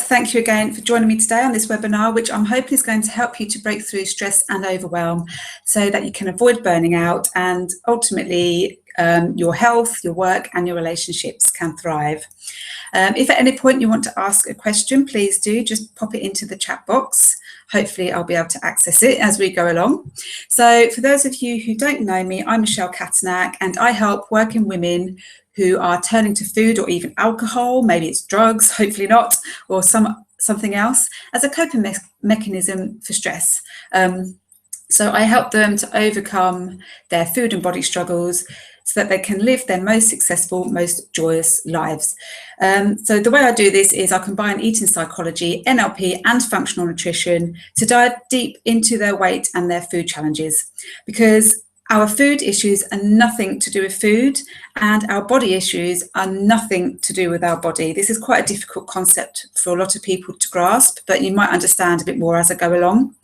Thank you again for joining me today on this webinar, which I'm hoping is going to help you to break through stress and overwhelm so that you can avoid burning out and ultimately your health, your work and your relationships can thrive. If at any point you want to ask a question, please do just pop it into the chat box. Hopefully I'll be able to access it as we go along. So for those of you who don't know me, I'm Michelle Katanak and I help working women who are turning to food or even alcohol, maybe it's drugs, hopefully not, or something else, as a coping mechanism for stress. So I help them to overcome their food and body struggles so that they can live their most successful, most joyous lives. So the way I do this is I combine eating psychology, NLP and functional nutrition to dive deep into their weight and their food challenges, because our food issues are nothing to do with food and our body issues are nothing to do with our body. This is quite a difficult concept for a lot of people to grasp, but you might understand a bit more as I go along.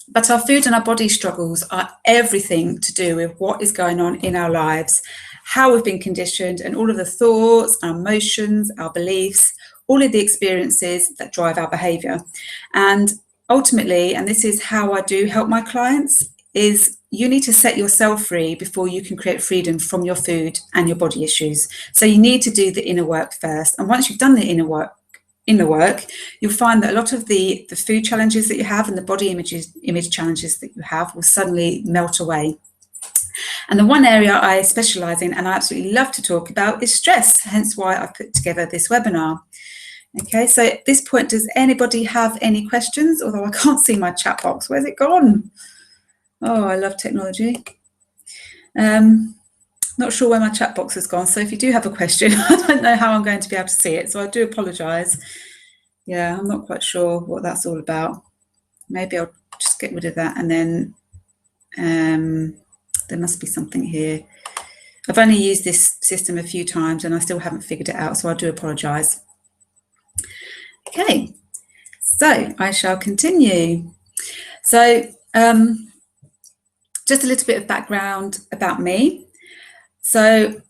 But our food and our body struggles are everything to do with what is going on in our lives, how we've been conditioned, and all of the thoughts, our emotions, our beliefs, all of the experiences that drive our behaviour. And ultimately, and this is how I do help my clients, is you need to set yourself free before you can create freedom from your food and your body issues. So you need to do the inner work first. And once you've done the inner work, you'll find that a lot of the food challenges that you have and the body image challenges that you have will suddenly melt away. And the one area I specialise in and I absolutely love to talk about is stress, hence why I've put together this webinar. Okay, so at this point, does anybody have any questions? Although I can't see my chat box, where's it gone? Oh, I love technology. Not sure where my chat box has gone, so if you do have a question, I don't know how I'm going to be able to see it, so I do apologise. Yeah, I'm not quite sure what that's all about. Maybe I'll just get rid of that, and then there must be something here. I've only used this system a few times and I still haven't figured it out, so I do apologise. Okay, so I shall continue. So just a little bit of background about me. So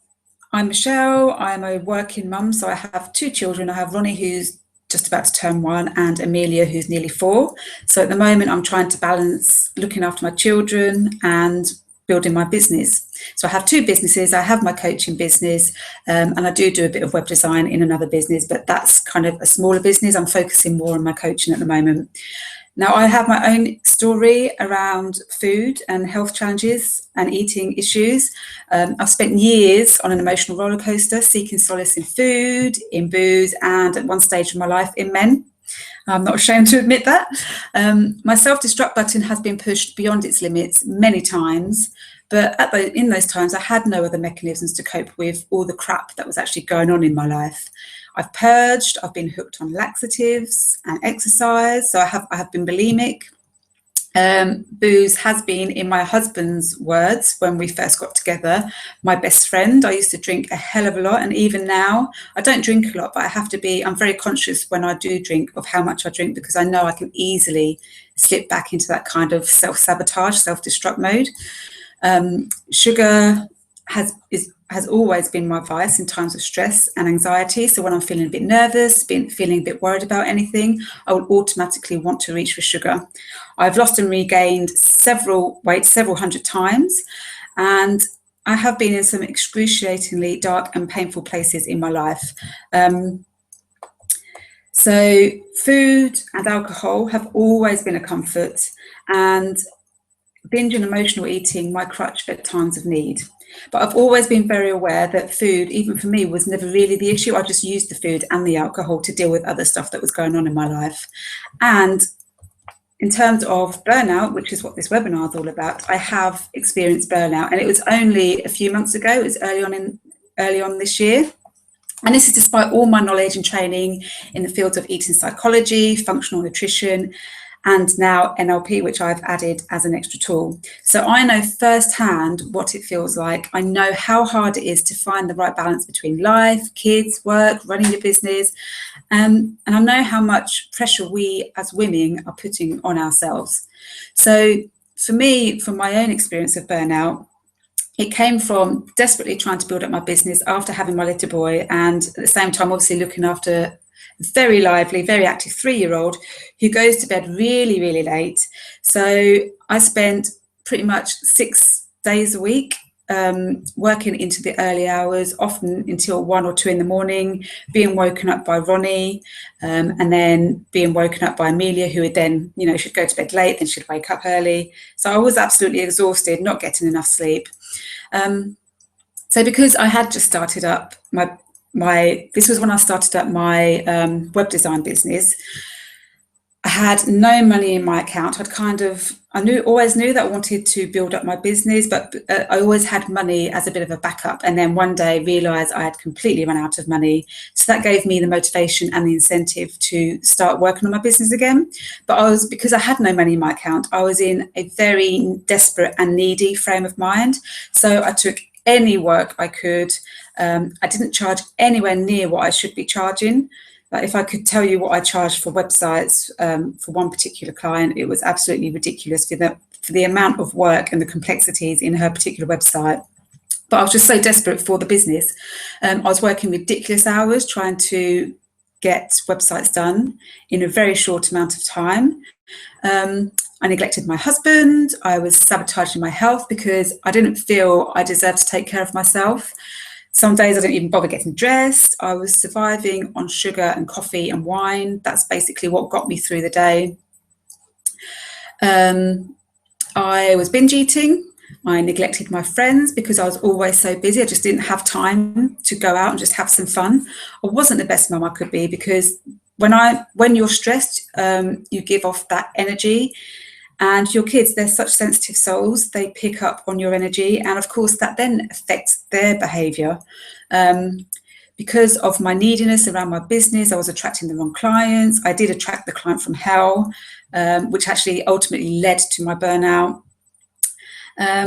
I'm Michelle, I'm a working mum, so I have two children. I have Ronnie, who's just about to turn 1, and Amelia, who's nearly 4. So at the moment, I'm trying to balance looking after my children and building my business. So I have 2 businesses. I have my coaching business and I do a bit of web design in another business, but that's kind of a smaller business. I'm focusing more on my coaching at the moment. Now, I have my own story around food and health challenges and eating issues. I've spent years on an emotional roller coaster, seeking solace in food, in booze, and at one stage of my life in men. I'm not ashamed to admit that. My self-destruct button has been pushed beyond its limits many times, but in those times, I had no other mechanisms to cope with all the crap that was actually going on in my life. I've purged, I've been hooked on laxatives and exercise, so I have been bulimic. Booze has been, in my husband's words, when we first got together, my best friend. I used to drink a hell of a lot, and even now, I don't drink a lot, but I'm very conscious when I do drink of how much I drink, because I know I can easily slip back into that kind of self-sabotage, self-destruct mode. Sugar has always been my vice in times of stress and anxiety. So when I'm feeling a bit nervous, feeling a bit worried about anything, I will automatically want to reach for sugar. I've lost and regained several hundred times, and I have been in some excruciatingly dark and painful places in my life. So food and alcohol have always been a comfort, and binge and emotional eating my crutch at times of need. But I've always been very aware that food, even for me, was never really the issue. I just used the food and the alcohol to deal with other stuff that was going on in my life. And in terms of burnout, which is what this webinar is all about, I have experienced burnout, and it was only a few months ago. It was early on this year. And this is despite all my knowledge and training in the fields of eating psychology, functional nutrition, and now NLP, which I've added as an extra tool. So I know firsthand what it feels like. I know how hard it is to find the right balance between life, kids, work, running your business. And I know how much pressure we as women are putting on ourselves. So for me, from my own experience of burnout, it came from desperately trying to build up my business after having my little boy, and at the same time, obviously looking after very lively, very active 3-year-old who goes to bed really, really late. So I spent pretty much 6 days a week working into the early hours, often until 1 or 2 in the morning, being woken up by Ronnie, and then being woken up by Amelia, who would then, she'd go to bed late, then she'd wake up early. So I was absolutely exhausted, not getting enough sleep. So because I had just started up this was when I started up my web design business. I had no money in my account. Always knew that I wanted to build up my business, but I always had money as a bit of a backup. And then one day realised I had completely run out of money. So that gave me the motivation and the incentive to start working on my business again. But because I had no money in my account, I was in a very desperate and needy frame of mind. So I took any work I could. I didn't charge anywhere near what I should be charging. Like if I could tell you what I charged for websites for one particular client, it was absolutely ridiculous for the amount of work and the complexities in her particular website. But I was just so desperate for the business. I was working ridiculous hours trying to get websites done in a very short amount of time. I neglected my husband. I was sabotaging my health because I didn't feel I deserved to take care of myself. Some days I didn't even bother getting dressed. I was surviving on sugar and coffee and wine. That's basically what got me through the day. I was binge eating. I neglected my friends because I was always so busy. I just didn't have time to go out and just have some fun. I wasn't the best mum I could be because when you're stressed, you give off that energy. And your kids, they're such sensitive souls, they pick up on your energy. And of course, that then affects their behaviour. Because of my neediness around my business, I was attracting the wrong clients. I did attract the client from hell, which actually ultimately led to my burnout. I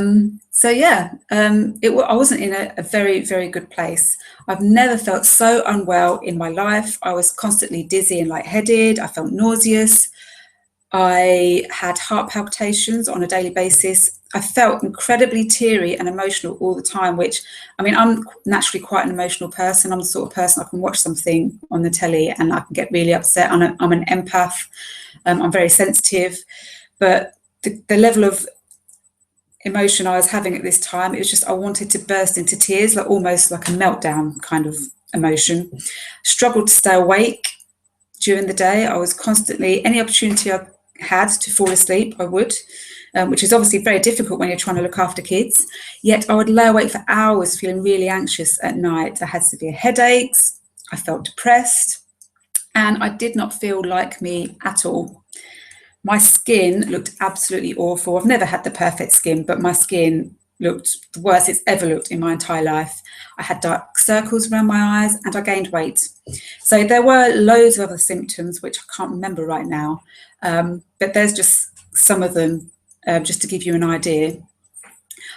wasn't in a very, very good place. I've never felt so unwell in my life. I was constantly dizzy and lightheaded. I felt nauseous. I had heart palpitations on a daily basis. I felt incredibly teary and emotional all the time, I'm naturally quite an emotional person. I'm the sort of person I can watch something on the telly and I can get really upset. I'm an empath. I'm very sensitive. But the level of emotion I was having at this time, it was just I wanted to burst into tears, almost like a meltdown kind of emotion. Struggled to stay awake during the day. I was constantly, any opportunity I had to fall asleep, I would, which is obviously very difficult when you're trying to look after kids. Yet I would lie awake for hours feeling really anxious at night. I had severe headaches. I felt depressed. And I did not feel like me at all. My skin looked absolutely awful. I've never had the perfect skin, but my skin looked the worst it's ever looked in my entire life. I had dark circles around my eyes and I gained weight. So there were loads of other symptoms, which I can't remember right now. But there's just some of them, just to give you an idea.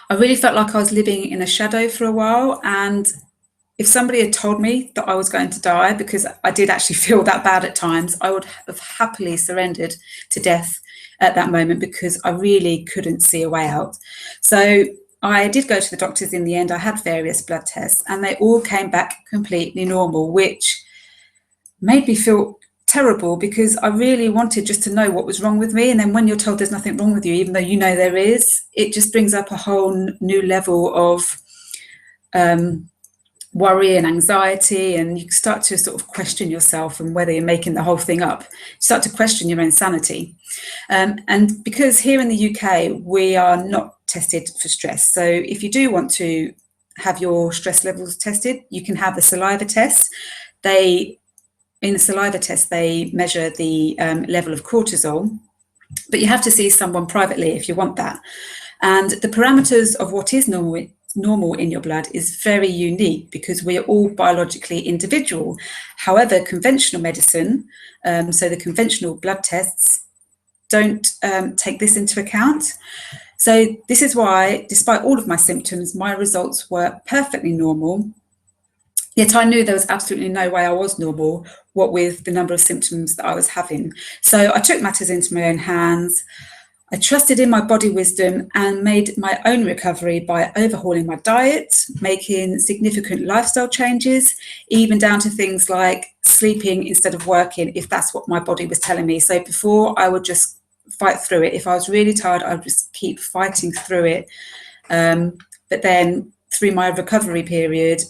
I really felt like I was living in a shadow for a while. And if somebody had told me that I was going to die, because I did actually feel that bad at times, I would have happily surrendered to death at that moment because I really couldn't see a way out. So I did go to the doctors in the end. I had various blood tests and they all came back completely normal, which made me feel terrible because I really wanted just to know what was wrong with me. And then when you're told there's nothing wrong with you, even though you know there is, it just brings up a whole new level of worry and anxiety, and you start to sort of question yourself and whether you're making the whole thing up. You start to question your own sanity. And because here in the UK, we are not tested for stress. So if you do want to have your stress levels tested, you can have the saliva test. In the saliva test, they measure the level of cortisol, but you have to see someone privately if you want that. And the parameters of what is normal in your blood is very unique because we are all biologically individual. However, conventional medicine, so the conventional blood tests, don't take this into account. So this is why, despite all of my symptoms, my results were perfectly normal. Yet I knew there was absolutely no way I was normal, what with the number of symptoms that I was having. So I took matters into my own hands. I trusted in my body wisdom and made my own recovery by overhauling my diet, making significant lifestyle changes, even down to things like sleeping instead of working, if that's what my body was telling me. So before, I would just fight through it. If I was really tired, I would just keep fighting through it. But then through my recovery period,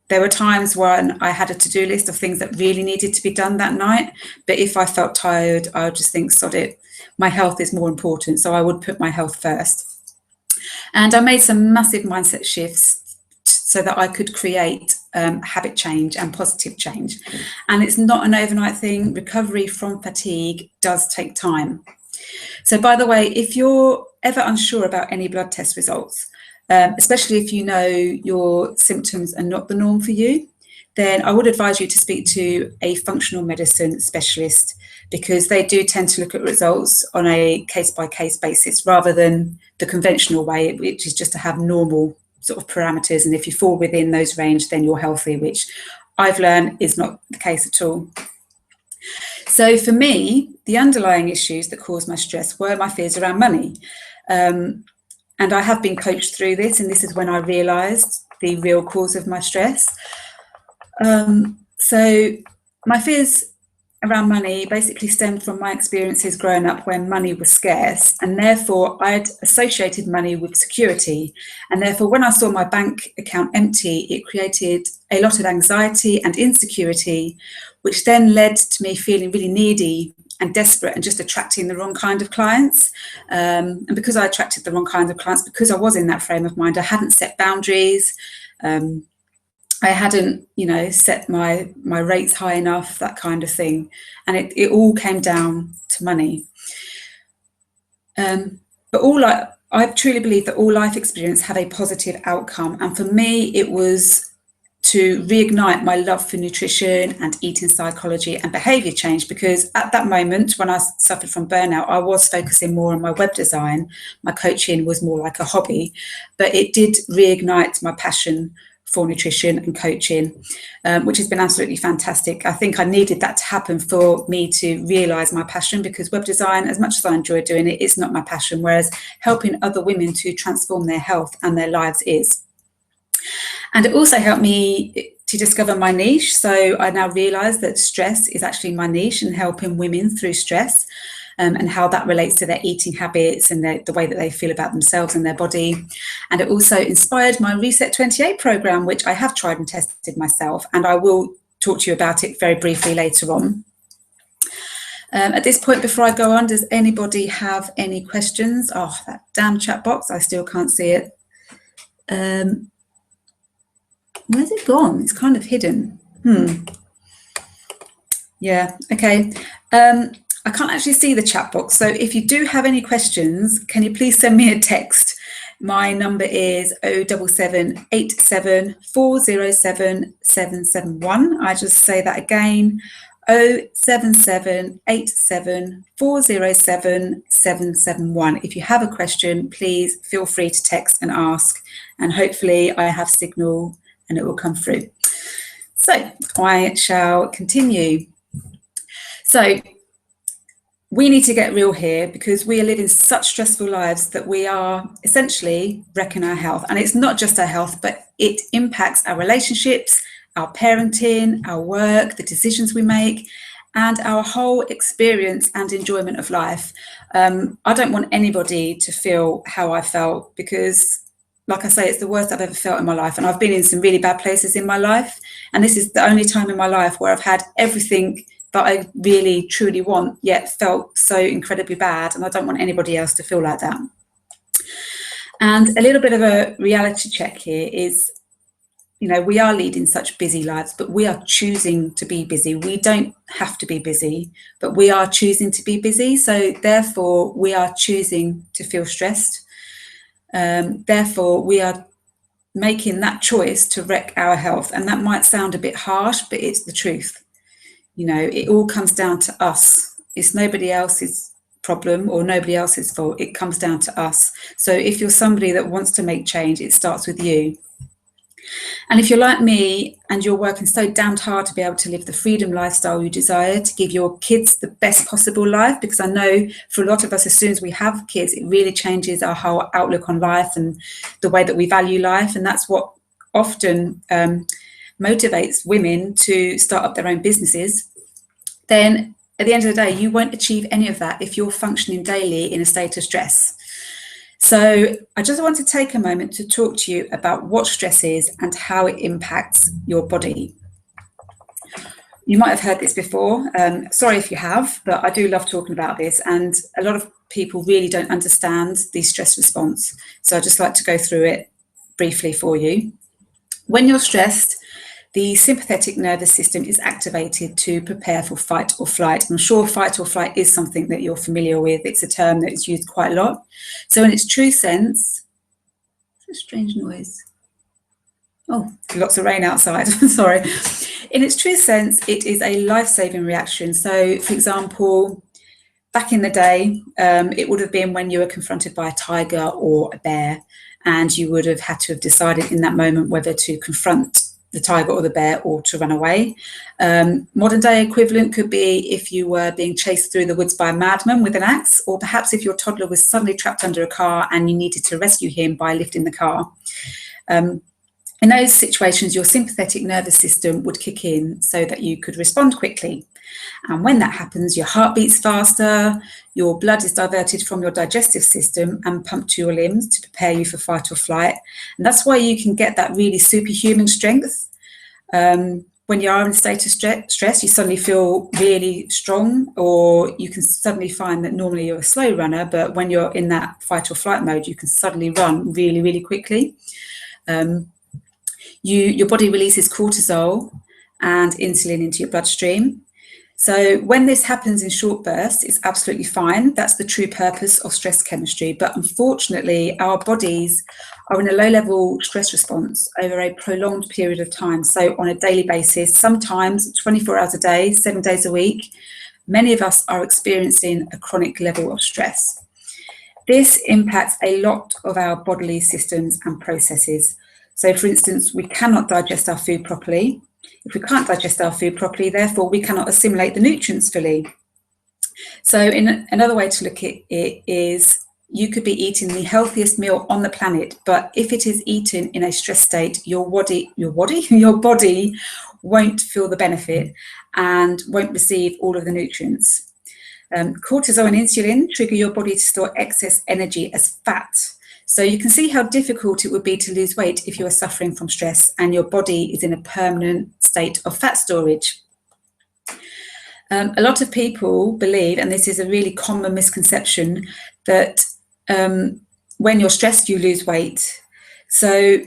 there were times when I had a to-do list of things that really needed to be done that night. But if I felt tired, I would just think, sod it, my health is more important. So I would put my health first. And I made some massive mindset shifts so that I could create habit change and positive change. And it's not an overnight thing. Recovery from fatigue does take time. So by the way, if you're ever unsure about any blood test results, especially if you know your symptoms are not the norm for you, then I would advise you to speak to a functional medicine specialist, because they do tend to look at results on a case-by-case basis rather than the conventional way, which is just to have normal sort of parameters. And if you fall within those range, then you're healthy, which I've learned is not the case at all. So for me, the underlying issues that caused my stress were my fears around money. And I have been coached through this, and this is when I realised the real cause of my stress. So my fears around money basically stemmed from my experiences growing up when money was scarce, and therefore I'd associated money with security. And therefore, when I saw my bank account empty, it created a lot of anxiety and insecurity, which then led to me feeling really needy and desperate and just attracting the wrong kind of clients. And because I attracted the wrong kind of clients, because I was in that frame of mind, I hadn't set boundaries. I hadn't, set my rates high enough, that kind of thing. And it all came down to money. But I truly believe that all life experience have a positive outcome. And for me, it was to reignite my love for nutrition and eating psychology and behaviour change, because at that moment when I suffered from burnout, I was focusing more on my web design. My coaching was more like a hobby, but it did reignite my passion for nutrition and coaching, which has been absolutely fantastic. I think I needed that to happen for me to realise my passion, because web design, as much as I enjoy doing it, it's not my passion, whereas helping other women to transform their health and their lives is. And it also helped me to discover my niche. So I now realise that stress is actually my niche, and helping women through stress, and how that relates to their eating habits and the way that they feel about themselves and their body. And it also inspired my Reset 28 programme, which I have tried and tested myself, and I will talk to you about it very briefly later on. At this point, before I go on, does anybody have any questions? Oh, that damn chat box, I still can't see it. Where's it gone? It's kind of hidden. Yeah, okay. I can't actually see the chat box. So if you do have any questions, can you please send me a text? My number is 07787 407 771. I just say that again, 07787 407 771. If you have a question, please feel free to text and ask, and hopefully I have signal and it will come through. So I shall continue. So we need to get real here, because we are living such stressful lives that we are essentially wrecking our health. And it's not just our health, but it impacts our relationships, our parenting, our work, the decisions we make, and our whole experience and enjoyment of life. I don't want anybody to feel how I felt, because like I say, it's the worst I've ever felt in my life. And I've been in some really bad places in my life. And this is the only time in my life where I've had everything that I really, truly want, yet felt so incredibly bad. And I don't want anybody else to feel like that. And a little bit of a reality check here is, we are leading such busy lives, but we are choosing to be busy. We don't have to be busy, but we are choosing to be busy. So therefore, we are choosing to feel stressed. Therefore, we are making that choice to wreck our health. And that might sound a bit harsh, but it's the truth. It all comes down to us. It's nobody else's problem or nobody else's fault. It comes down to us. So if you're somebody that wants to make change, it starts with you. And if you're like me and you're working so damned hard to be able to live the freedom lifestyle you desire, to give your kids the best possible life, because I know for a lot of us, as soon as we have kids, it really changes our whole outlook on life and the way that we value life. And that's what often motivates women to start up their own businesses. Then at the end of the day, you won't achieve any of that if you're functioning daily in a state of stress. So I just want to take a moment to talk to you about what stress is and how it impacts your body. You might have heard this before. Sorry if you have, but I do love talking about this. And a lot of people really don't understand the stress response. So I'd just like to go through it briefly for you. When you're stressed, the sympathetic nervous system is activated to prepare for fight or flight. I'm sure fight or flight is something that you're familiar with. It's a term that is used quite a lot. So in its true sense, it's a strange noise. Oh, lots of rain outside, sorry. In its true sense, it is a life-saving reaction. So for example, back in the day, it would have been when you were confronted by a tiger or a bear, and you would have had to have decided in that moment whether to confront the tiger or the bear or to run away. Modern day equivalent could be if you were being chased through the woods by a madman with an axe, or perhaps if your toddler was suddenly trapped under a car and you needed to rescue him by lifting the car. In those situations, your sympathetic nervous system would kick in so that you could respond quickly. And when that happens, your heart beats faster, your blood is diverted from your digestive system and pumped to your limbs to prepare you for fight or flight. And that's why you can get that really superhuman strength. When you are in a state of stress, you suddenly feel really strong, or you can suddenly find that normally you're a slow runner, but when you're in that fight or flight mode, you can suddenly run really, really quickly. Your body releases cortisol and insulin into your bloodstream. So when this happens in short bursts, it's absolutely fine. That's the true purpose of stress chemistry. But unfortunately, our bodies are in a low-level stress response over a prolonged period of time. So on a daily basis, sometimes 24 hours a day, 7 days a week, many of us are experiencing a chronic level of stress. This impacts a lot of our bodily systems and processes. So for instance, we cannot digest our food properly. If we can't digest our food properly, therefore we cannot assimilate the nutrients fully. So in another way to look at it is, you could be eating the healthiest meal on the planet, but if it is eaten in a stress state, your body won't feel the benefit and won't receive all of the nutrients. Cortisol and insulin trigger your body to store excess energy as fat. So you can see how difficult it would be to lose weight if you are suffering from stress and your body is in a permanent state of fat storage. A lot of people believe, and this is a really common misconception, that when you're stressed, you lose weight. So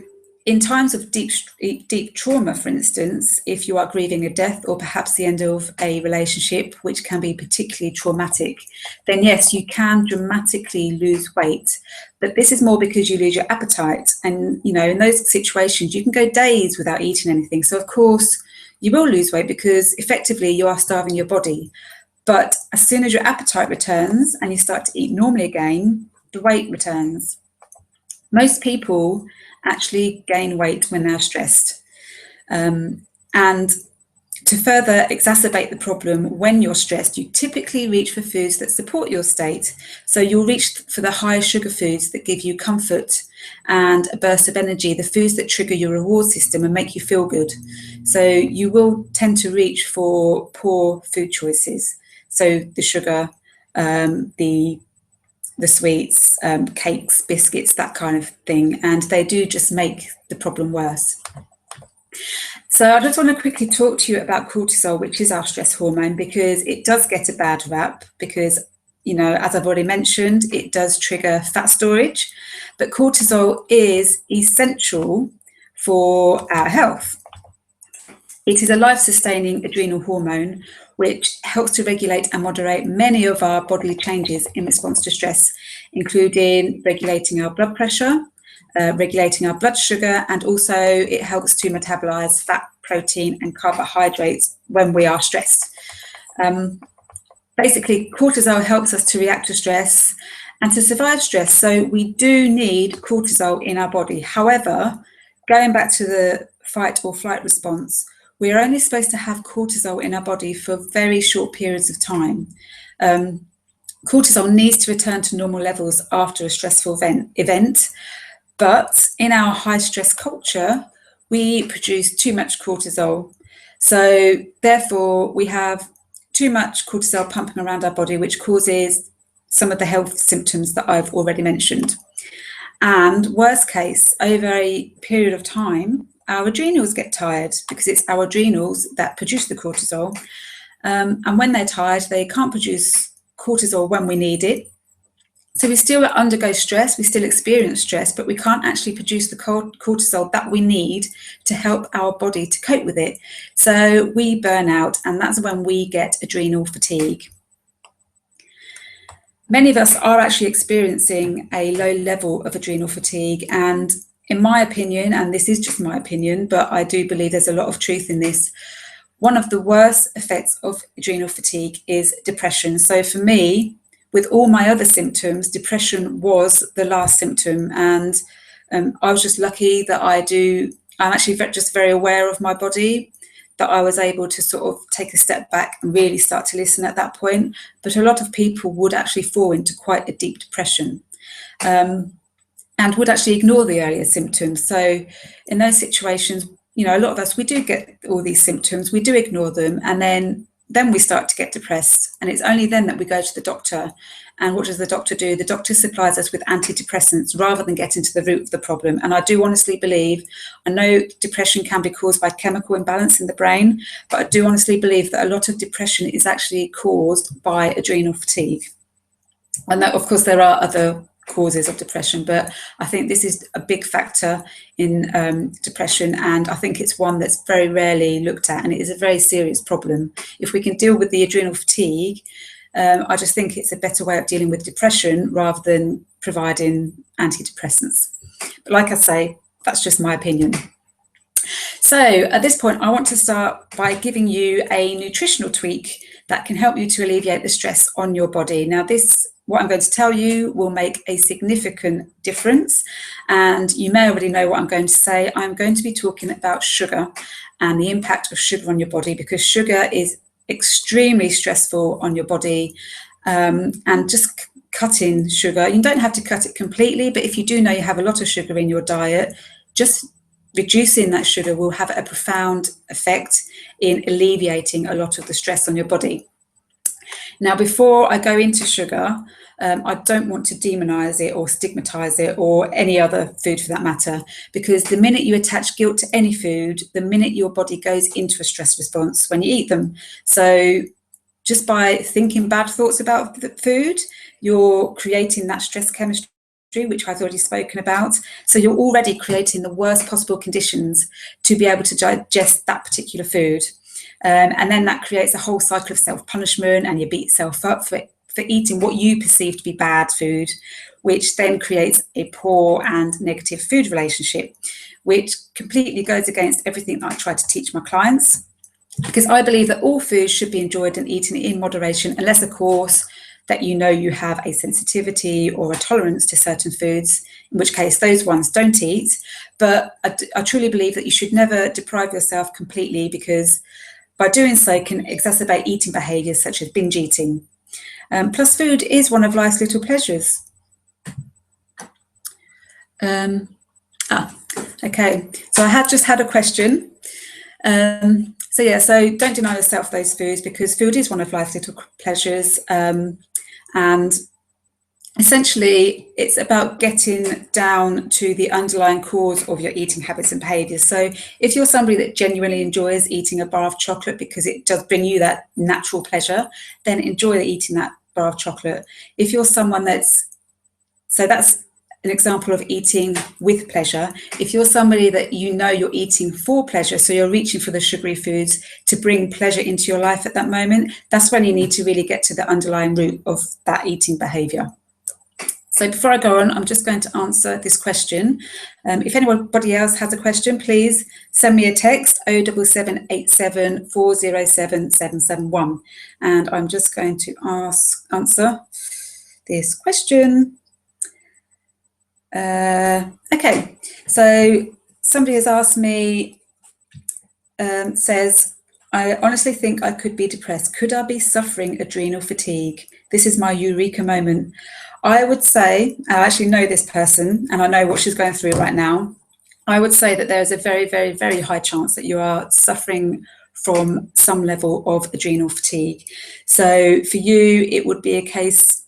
in times of deep trauma, for instance, if you are grieving a death or perhaps the end of a relationship, which can be particularly traumatic, then yes, you can dramatically lose weight. But this is more because you lose your appetite. And, you know, in those situations, you can go days without eating anything. So, of course, you will lose weight because effectively you are starving your body. But as soon as your appetite returns and you start to eat normally again, the weight returns. Most people actually gain weight when they're stressed. And to further exacerbate the problem, when you're stressed, you typically reach for foods that support your state. So you'll reach for the high sugar foods that give you comfort and a burst of energy, the foods that trigger your reward system and make you feel good. So you will tend to reach for poor food choices. So the sugar, the sweets, cakes, biscuits, that kind of thing. And they do just make the problem worse. So I just want to quickly talk to you about cortisol, which is our stress hormone, because it does get a bad rap because, you know, as I've already mentioned, it does trigger fat storage, but cortisol is essential for our health. It is a life-sustaining adrenal hormone which helps to regulate and moderate many of our bodily changes in response to stress, including regulating our blood pressure, regulating our blood sugar, and also it helps to metabolize fat, protein, and carbohydrates when we are stressed. Basically, cortisol helps us to react to stress and to survive stress. So we do need cortisol in our body. However, going back to the fight or flight response, we are only supposed to have cortisol in our body for very short periods of time. Cortisol needs to return to normal levels after a stressful event, but in our high stress culture, we produce too much cortisol. So therefore, we have too much cortisol pumping around our body, which causes some of the health symptoms that I've already mentioned. And worst case, over a period of time, our adrenals get tired, because it's our adrenals that produce the cortisol. And when they're tired, they can't produce cortisol when we need it. So we still undergo stress, we still experience stress, but we can't actually produce the cortisol that we need to help our body to cope with it. So we burn out, and that's when we get adrenal fatigue. Many of us are actually experiencing a low level of adrenal fatigue, and in my opinion, and this is just my opinion, but I do believe there's a lot of truth in this, one of the worst effects of adrenal fatigue is depression. So for me, with all my other symptoms, depression was the last symptom, and I was just lucky that I'm actually just very aware of my body, that I was able to sort of take a step back and really start to listen at that point. But a lot of people would actually fall into quite a deep depression, and would actually ignore the earlier symptoms. So in those situations, a lot of us, we do get all these symptoms, we do ignore them, and then we start to get depressed. And it's only then that we go to the doctor. And what does the doctor do? The doctor supplies us with antidepressants rather than getting to the root of the problem. And I do honestly believe, I know depression can be caused by chemical imbalance in the brain, but I do honestly believe that a lot of depression is actually caused by adrenal fatigue. And that, of course, there are other causes of depression, but I think this is a big factor in depression, and I think it's one that's very rarely looked at, and it is a very serious problem. If we can deal with the adrenal fatigue, I just think it's a better way of dealing with depression rather than providing antidepressants. But like I say, that's just my opinion. So at this point, I want to start by giving you a nutritional tweak that can help you to alleviate the stress on your body. Now, what I'm going to tell you will make a significant difference, and you may already know what I'm going to say. I'm going to be talking about sugar and the impact of sugar on your body, because sugar is extremely stressful on your body, and just cutting sugar, you don't have to cut it completely, but if you do know you have a lot of sugar in your diet, just reducing that sugar will have a profound effect in alleviating a lot of the stress on your body. Now, before I go into sugar, I don't want to demonize it or stigmatize it, or any other food for that matter, because the minute you attach guilt to any food, the minute your body goes into a stress response when you eat them. So just by thinking bad thoughts about the food, you're creating that stress chemistry, which I've already spoken about. So you're already creating the worst possible conditions to be able to digest that particular food. And then that creates a whole cycle of self-punishment, and you beat yourself up for eating what you perceive to be bad food, which then creates a poor and negative food relationship, which completely goes against everything that I try to teach my clients, because I believe that all food should be enjoyed and eaten in moderation, unless, of course, that you have a sensitivity or a tolerance to certain foods, in which case those ones don't eat. But I truly believe that you should never deprive yourself completely, because by doing so can exacerbate eating behaviours such as binge eating. Plus, food is one of life's little pleasures. Okay, so I have just had a question. So don't deny yourself those foods, because food is one of life's little pleasures. And essentially, it's about getting down to the underlying cause of your eating habits and behaviours. So if you're somebody that genuinely enjoys eating a bar of chocolate because it does bring you that natural pleasure, then enjoy eating that bar of chocolate. If you're someone that's an example of eating with pleasure. If you're somebody that you're eating for pleasure, so you're reaching for the sugary foods to bring pleasure into your life at that moment, that's when you need to really get to the underlying root of that eating behaviour. So before I go on, I'm just going to answer this question. If anybody else has a question, please send me a text, 07787 407 771. And I'm just going to answer this question. Okay, so somebody has asked me, says, I honestly think I could be depressed. Could I be suffering adrenal fatigue? This is my eureka moment. I would say, I actually know this person and I know what she's going through right now. I would say that there is a very, very, very high chance that you are suffering from some level of adrenal fatigue. So for you, it would be a case,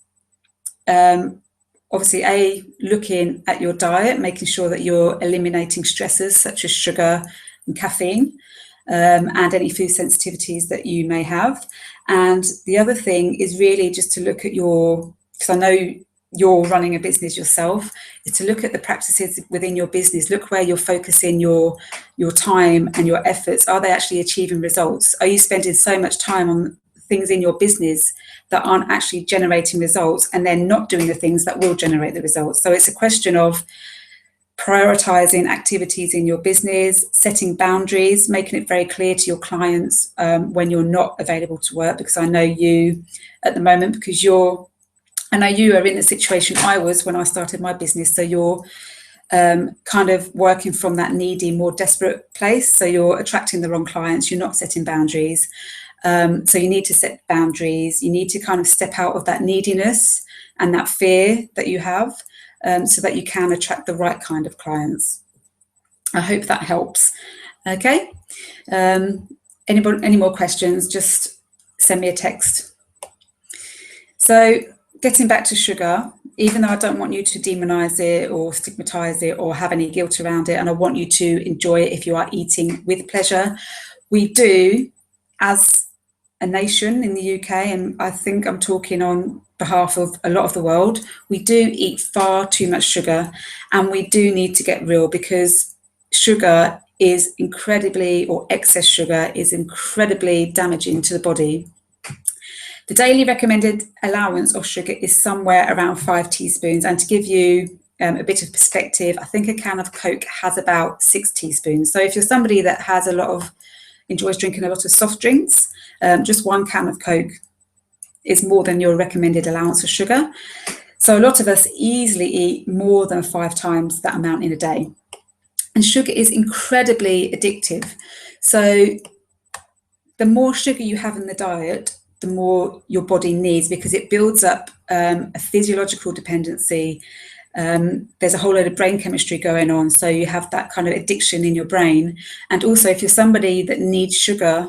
obviously, looking at your diet, making sure that you're eliminating stressors such as sugar and caffeine, and any food sensitivities that you may have. And the other thing is really just to look at because I know you're running a business yourself, is to look at the practices within your business. Look where you're focusing your time and your efforts. Are they actually achieving results? Are you spending so much time on things in your business that aren't actually generating results, and then not doing the things that will generate the results? So it's a question of prioritizing activities in your business, setting boundaries, making it very clear to your clients when you're not available to work, because I know you at the moment, because I know you are in the situation I was when I started my business. So you're kind of working from that needy, more desperate place. So you're attracting the wrong clients. You're not setting boundaries. So you need to set boundaries. You need to kind of step out of that neediness and that fear that you have, so that you can attract the right kind of clients. I hope that helps. Okay. Any more questions? Just send me a text. So getting back to sugar, even though I don't want you to demonize it or stigmatize it or have any guilt around it, and I want you to enjoy it if you are eating with pleasure, we do, as a nation in the UK, and I think I'm talking on behalf of a lot of the world, we do eat far too much sugar, and we do need to get real, because sugar is excess sugar is incredibly damaging to the body. The daily recommended allowance of sugar is somewhere around 5 teaspoons. And to give you a bit of perspective, I think a can of Coke has about 6 teaspoons. So if you're somebody that has enjoys drinking a lot of soft drinks, just 1 can of Coke is more than your recommended allowance of sugar. So a lot of us easily eat more than 5 times that amount in a day. And sugar is incredibly addictive. So the more sugar you have in the diet, the more your body needs, because it builds up a physiological dependency. There's a whole load of brain chemistry going on. So you have that kind of addiction in your brain. And also, if you're somebody that needs sugar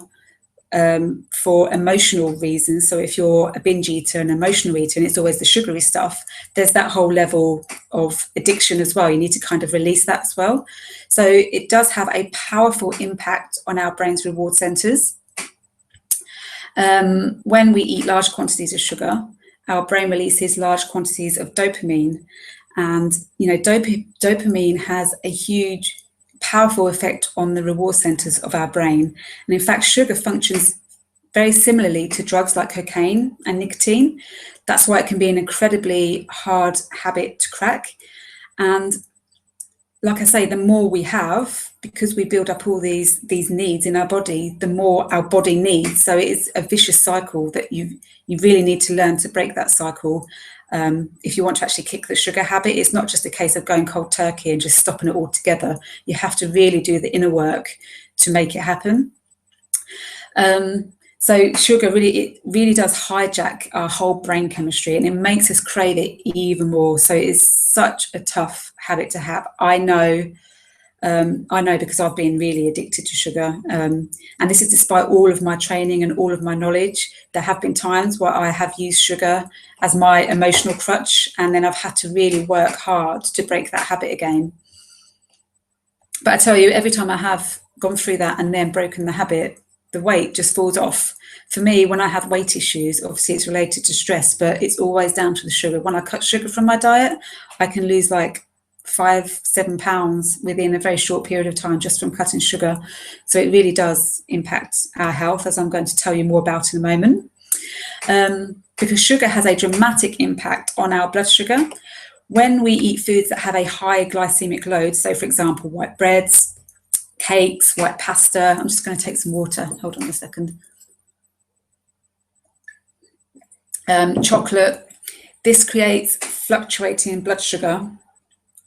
for emotional reasons, so if you're a binge eater, an emotional eater, and it's always the sugary stuff, there's that whole level of addiction as well. You need to kind of release that as well. So it does have a powerful impact on our brain's reward centers. When we eat large quantities of sugar, our brain releases large quantities of dopamine, and dopamine has a huge, powerful effect on the reward centers of our brain. And in fact, sugar functions very similarly to drugs like cocaine and nicotine. That's why it can be an incredibly hard habit to crack. And like I say, the more we have, because we build up all these needs in our body, the more our body needs. So it is a vicious cycle that you really need to learn to break that cycle. If you want to actually kick the sugar habit, it's not just a case of going cold turkey and just stopping it altogether. You have to really do the inner work to make it happen. So sugar really does hijack our whole brain chemistry, and it makes us crave it even more. So it's such a tough habit to have. I know because I've been really addicted to sugar, and this is despite all of my training and all of my knowledge. There have been times where I have used sugar as my emotional crutch, and then I've had to really work hard to break that habit again. But I tell you, every time I have gone through that and then broken the habit, the weight just falls off. For me, when I have weight issues, obviously it's related to stress, but it's always down to the sugar. When I cut sugar from my diet, I can lose like 5-7 pounds within a very short period of time just from cutting sugar. So it really does impact our health, as I'm going to tell you more about in a moment. Because sugar has a dramatic impact on our blood sugar. When we eat foods that have a high glycemic load, so for example, white breads, cakes, white pasta. I'm just going to take some water. Hold on a second. Chocolate. This creates fluctuating blood sugar,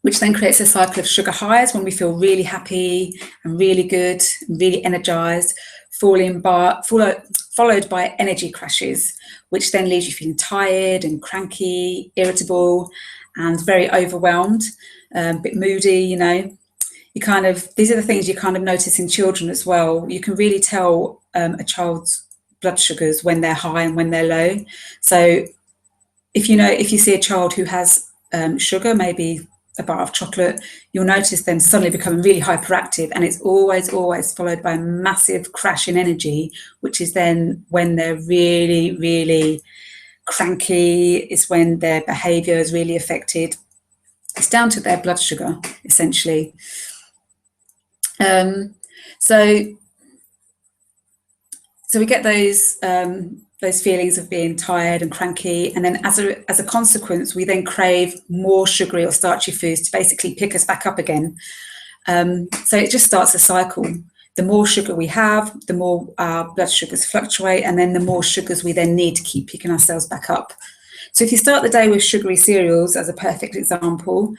which then creates a cycle of sugar highs when we feel really happy and really good and really energized, followed by energy crashes, which then leaves you feeling tired and cranky, irritable, and very overwhelmed, a bit moody, you know. These are the things you kind of notice in children as well. You can really tell a child's blood sugars when they're high and when they're low. So if you see a child who has sugar, maybe a bar of chocolate, you'll notice them suddenly becoming really hyperactive, and it's always followed by a massive crash in energy, which is then when they're really, really cranky. It's when their behaviour is really affected. It's down to their blood sugar, essentially. So we get those feelings of being tired and cranky, and then as a consequence, we then crave more sugary or starchy foods to basically pick us back up again. So it just starts a cycle. The more sugar we have, the more our blood sugars fluctuate, and then the more sugars we then need to keep picking ourselves back up. So if you start the day with sugary cereals, as a perfect example,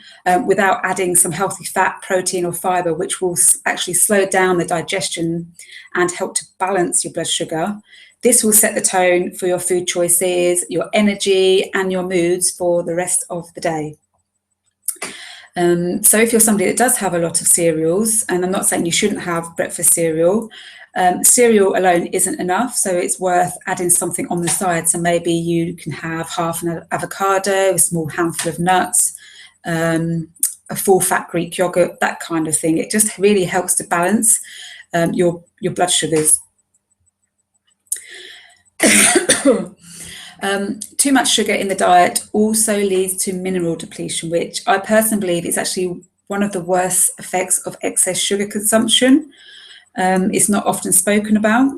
without adding some healthy fat, protein or fibre, which will actually slow down the digestion and help to balance your blood sugar, this will set the tone for your food choices, your energy and your moods for the rest of the day. So if you're somebody that does have a lot of cereals, and I'm not saying you shouldn't have breakfast cereal, cereal alone isn't enough, so it's worth adding something on the side. So maybe you can have half an avocado, a small handful of nuts, a full fat Greek yogurt, that kind of thing. It just really helps to balance your blood sugars. Too much sugar in the diet also leads to mineral depletion, which I personally believe is actually one of the worst effects of excess sugar consumption. It's not often spoken about.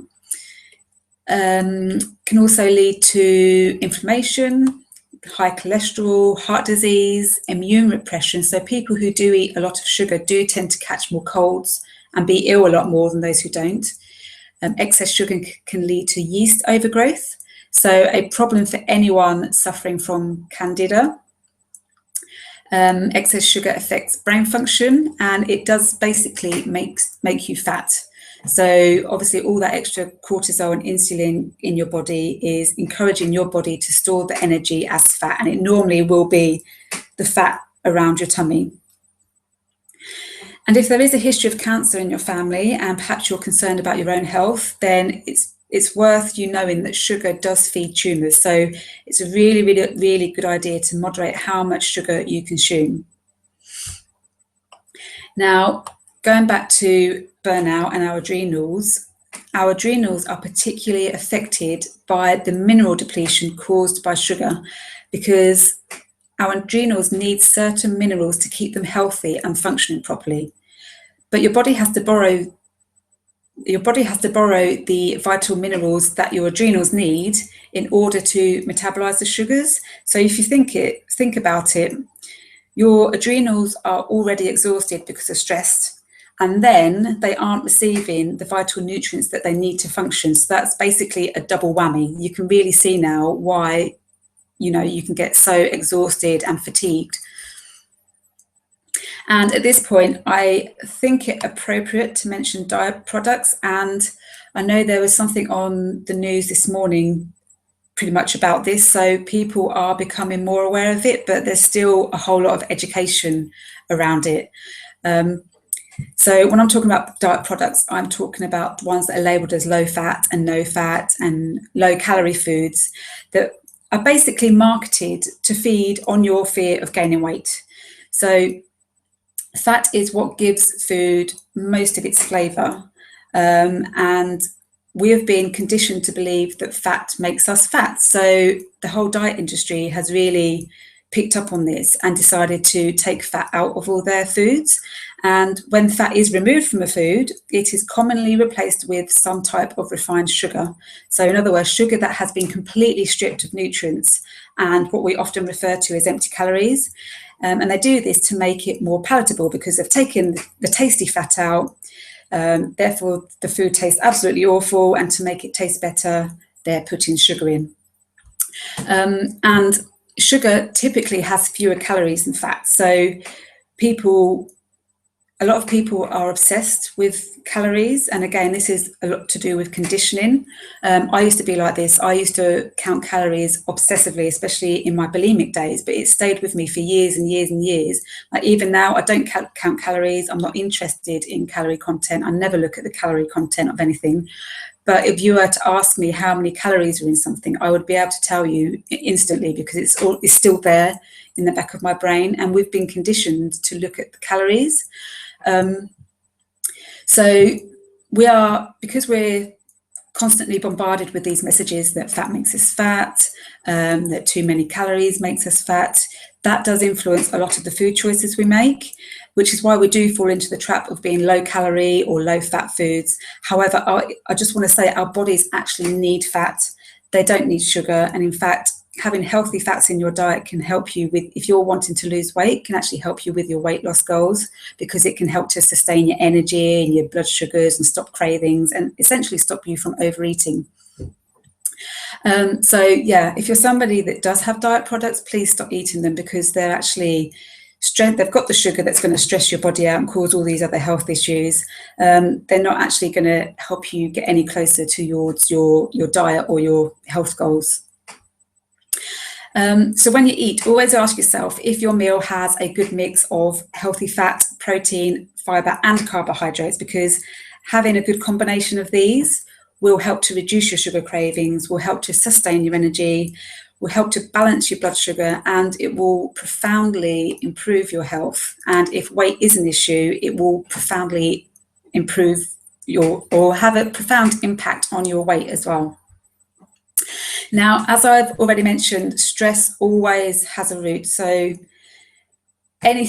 Can also lead to inflammation, high cholesterol, heart disease, immune repression. So people who do eat a lot of sugar do tend to catch more colds and be ill a lot more than those who don't. Excess sugar can lead to yeast overgrowth. So a problem for anyone suffering from candida. Excess sugar affects brain function, and it does basically make you fat. So obviously all that extra cortisol and insulin in your body is encouraging your body to store the energy as fat, and it normally will be the fat around your tummy. And if there is a history of cancer in your family, and perhaps you're concerned about your own health, then it's worth you knowing that sugar does feed tumours. So it's a really, really, really good idea to moderate how much sugar you consume. Now, going back to burnout and our adrenals are particularly affected by the mineral depletion caused by sugar, because our adrenals need certain minerals to keep them healthy and functioning properly. But your body has to borrow the vital minerals that your adrenals need in order to metabolize the sugars. So if you think about it, your adrenals are already exhausted because they're stressed, and then they aren't receiving the vital nutrients that they need to function. So that's basically a double whammy. You can really see now why, you can get so exhausted and fatigued. And at this point, I think it appropriate to mention diet products. And I know there was something on the news this morning pretty much about this. So people are becoming more aware of it, but there's still a whole lot of education around it. So when I'm talking about diet products, I'm talking about the ones that are labelled as low fat and no fat and low calorie foods that are basically marketed to feed on your fear of gaining weight. So fat is what gives food most of its flavour, and we have been conditioned to believe that fat makes us fat. So the whole diet industry has really picked up on this and decided to take fat out of all their foods. And when fat is removed from a food, it is commonly replaced with some type of refined sugar. So in other words, sugar that has been completely stripped of nutrients and what we often refer to as empty calories. And they do this to make it more palatable because they've taken the tasty fat out. Therefore, the food tastes absolutely awful, and to make it taste better, they're putting sugar in. And sugar typically has fewer calories than fat. So a lot of people are obsessed with calories, and again, this is a lot to do with conditioning. I used to be like this. I used to count calories obsessively, especially in my bulimic days, but it stayed with me for years and years and years. Like even now, I don't count calories. I'm not interested in calorie content. I never look at the calorie content of anything. But if you were to ask me how many calories are in something, I would be able to tell you instantly, because it's still there in the back of my brain, and we've been conditioned to look at the calories. So because we're constantly bombarded with these messages that fat makes us fat, that too many calories makes us fat, that does influence a lot of the food choices we make, which is why we do fall into the trap of being low calorie or low fat foods. However, I just want to say our bodies actually need fat. They don't need sugar. And in fact, having healthy fats in your diet can help you with, if you're wanting to lose weight, can actually help you with your weight loss goals, because it can help to sustain your energy and your blood sugars and stop cravings and essentially stop you from overeating. So yeah, if you're somebody that does have diet products, please stop eating them, because they're actually they've got the sugar that's going to stress your body out and cause all these other health issues. They're not actually going to help you get any closer towards your diet or your health goals. So when you eat, always ask yourself if your meal has a good mix of healthy fat, protein, fibre and carbohydrates, because having a good combination of these will help to reduce your sugar cravings, will help to sustain your energy, will help to balance your blood sugar, and it will profoundly improve your health. And if weight is an issue, it will profoundly improve or have a profound impact on your weight as well. Now, as I've already mentioned, stress always has a root. So any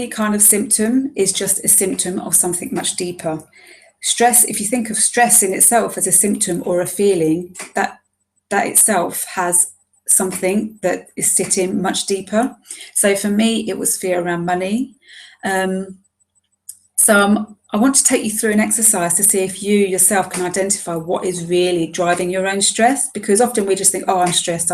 kind of symptom is just a symptom of something much deeper. Stress, if you think of stress in itself as a symptom or a feeling, that itself has something that is sitting much deeper. So for me, it was fear around money. I want to take you through an exercise to see if you yourself can identify what is really driving your own stress, because often we just think, oh, I'm stressed,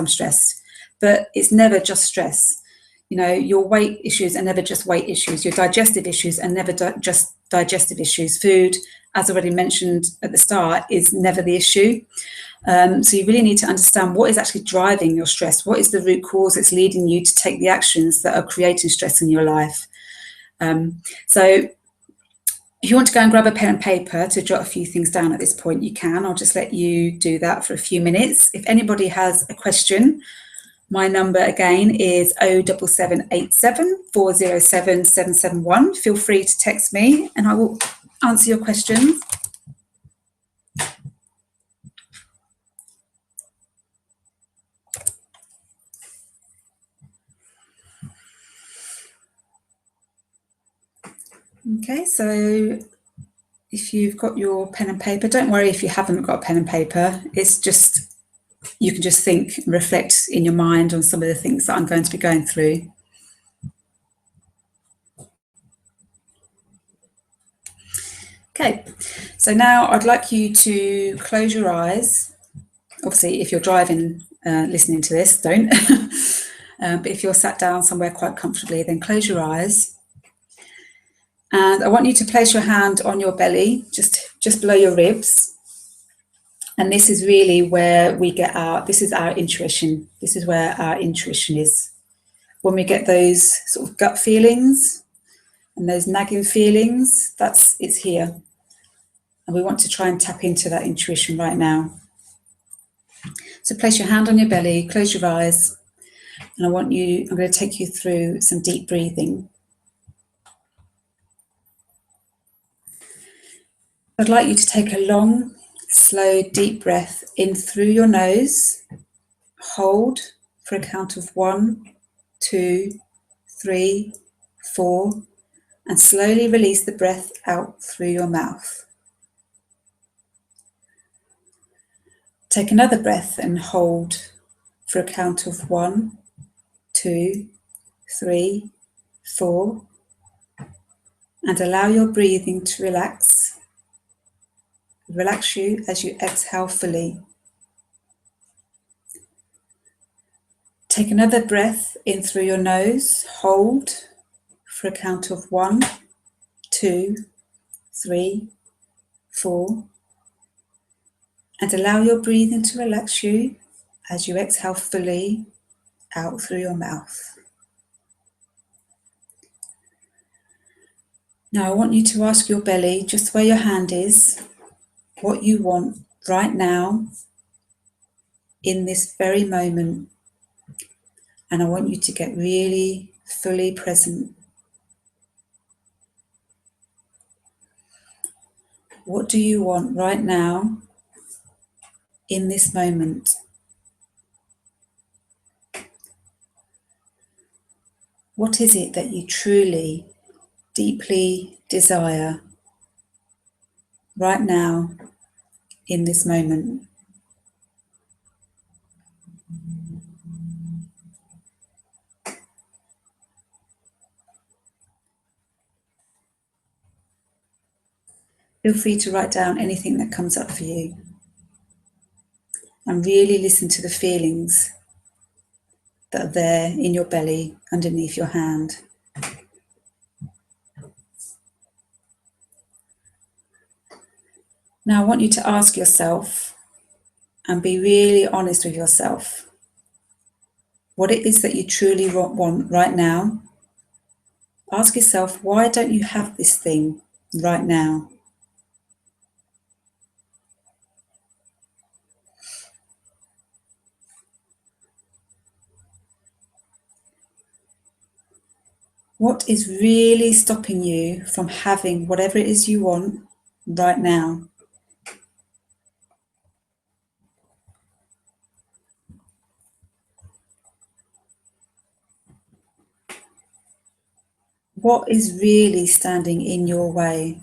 but it's never just stress. You know, your weight issues are never just weight issues. Your digestive issues are never just digestive issues. Food, as already mentioned at the start, is never the issue. So you really need to understand what is actually driving your stress. What is the root cause that's leading you to take the actions that are creating stress in your life? So if you want to go and grab a pen and paper to jot a few things down at this point, you can. I'll just let you do that for a few minutes. If anybody has a question, my number again is 07787 407 771. Feel free to text me and I will answer your questions. Okay, so if you've got your pen and paper, don't worry if you haven't got a pen and paper. It's just, you can just think and reflect in your mind on some of the things that I'm going to be going through. Okay, so now I'd like you to close your eyes. Obviously, if you're driving, listening to this, don't. But if you're sat down somewhere quite comfortably, then close your eyes. And I want you to place your hand on your belly, just below your ribs. And this is really where we get this is our intuition. This is where our intuition is. When we get those sort of gut feelings and those nagging feelings, it's here. And we want to try and tap into that intuition right now. So place your hand on your belly, close your eyes, and I'm going to take you through some deep breathing. I'd like you to take a long, slow, deep breath in through your nose. Hold for a count of 1, 2, 3, 4, and slowly release the breath out through your mouth. Take another breath and hold for a count of 1, 2, 3, 4, and allow your breathing to relax. Relax you as you exhale fully. Take another breath in through your nose, hold for a count of 1, 2, 3, 4, and allow your breathing to relax you as you exhale fully out through your mouth. Now I want you to ask your belly, just where your hand is, what you want right now in this very moment. And I want you to get really fully present. What do you want right now in this moment? What is it that you truly, deeply desire right now in this moment? Feel free to write down anything that comes up for you and really listen to the feelings that are there in your belly underneath your hand. Now I want you to ask yourself and be really honest with yourself what it is that you truly want right now. Ask yourself, why don't you have this thing right now? What is really stopping you from having whatever it is you want right now? What is really standing in your way?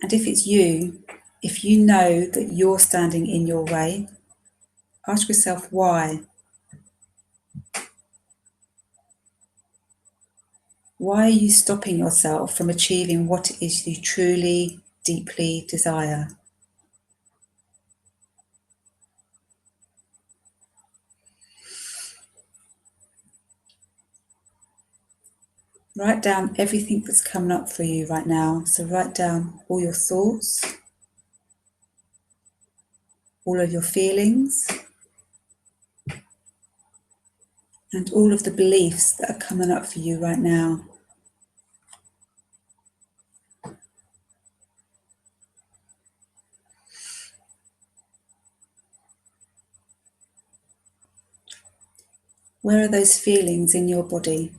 And if it's you, if you know that you're standing in your way, ask yourself why. Why are you stopping yourself from achieving what it is you truly, deeply desire? Write down everything that's coming up for you right now. So write down all your thoughts, all of your feelings, and all of the beliefs that are coming up for you right now. Where are those feelings in your body?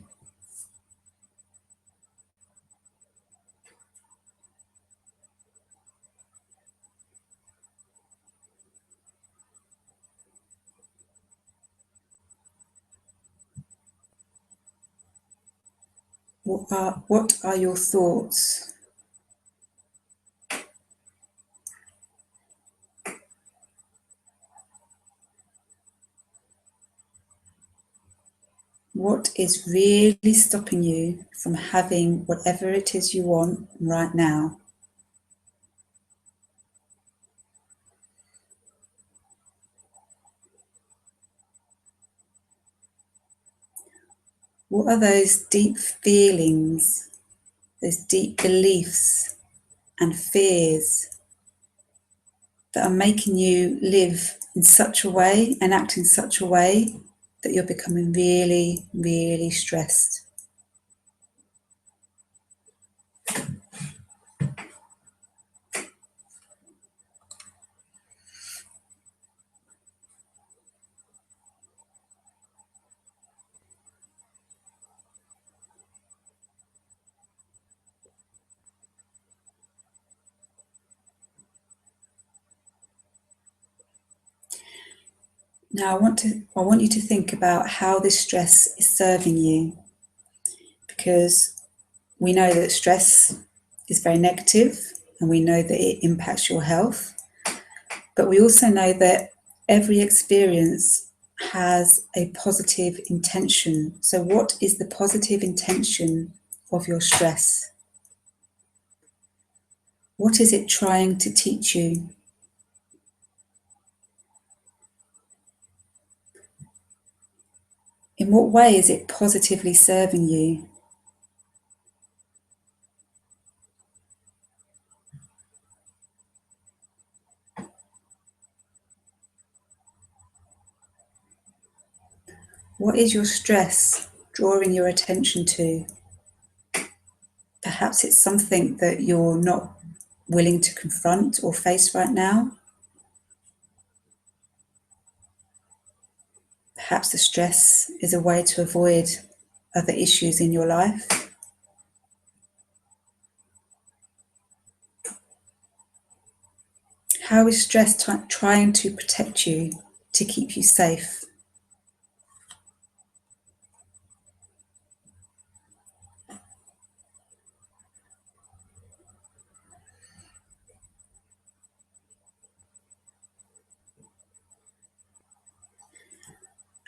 What are your thoughts? What is really stopping you from having whatever it is you want right now? What are those deep feelings, those deep beliefs and fears that are making you live in such a way and act in such a way that you're becoming really, really stressed? Now I want you to think about how this stress is serving you, because we know that stress is very negative and we know that it impacts your health, but we also know that every experience has a positive intention. So what is the positive intention of your stress? What is it trying to teach you? In what way is it positively serving you? What is your stress drawing your attention to? Perhaps it's something that you're not willing to confront or face right now. Perhaps the stress is a way to avoid other issues in your life. How is stress trying to protect you, to keep you safe?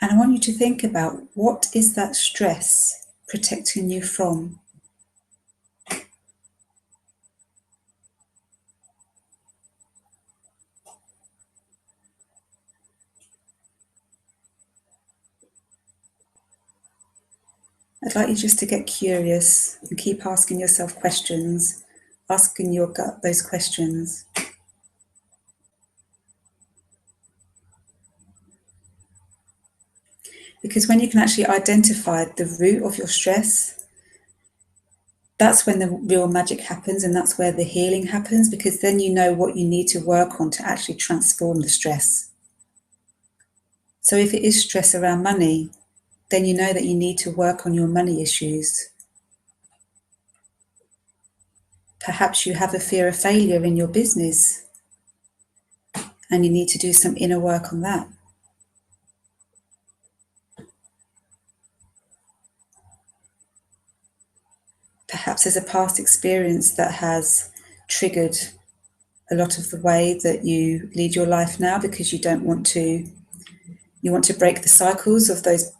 And I want you to think about, what is that stress protecting you from? I'd like you just to get curious and keep asking yourself questions, asking your gut those questions. Because when you can actually identify the root of your stress, that's when the real magic happens, and that's where the healing happens, because then you know what you need to work on to actually transform the stress. So if it is stress around money, then you know that you need to work on your money issues. Perhaps you have a fear of failure in your business, and you need to do some inner work on that. Perhaps there's a past experience that has triggered a lot of the way that you lead your life now, because you want to break the cycles of those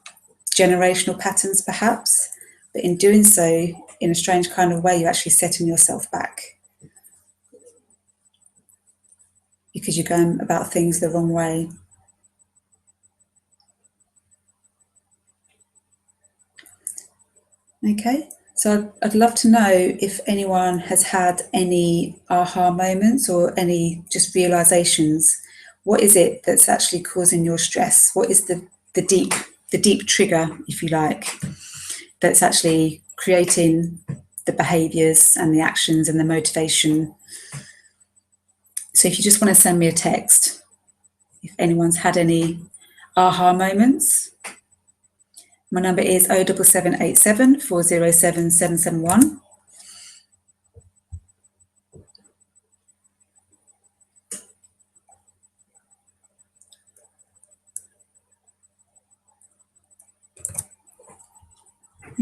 generational patterns perhaps, but in doing so, in a strange kind of way, you're actually setting yourself back because you're going about things the wrong way. Okay, so I'd love to know if anyone has had any aha moments or any just realizations. What is it that's actually causing your stress? What is the deep trigger, if you like, that's actually creating the behaviors and the actions and the motivation? So if you just want to send me a text, if anyone's had any aha moments, my number is 07787 407 771.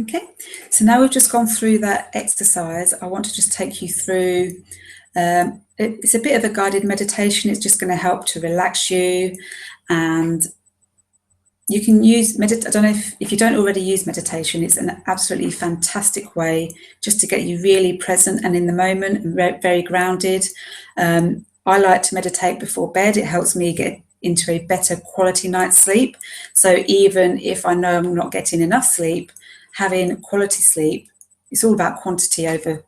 Okay, so now we've just gone through that exercise, I want to just take you through, it's a bit of a guided meditation. It's just going to help to relax you, and you can use, I don't know if you don't already use meditation, it's an absolutely fantastic way just to get you really present and in the moment and very grounded. I like to meditate before bed. It helps me get into a better quality night's sleep. So even if I know I'm not getting enough sleep, having quality sleep, it's all about quality over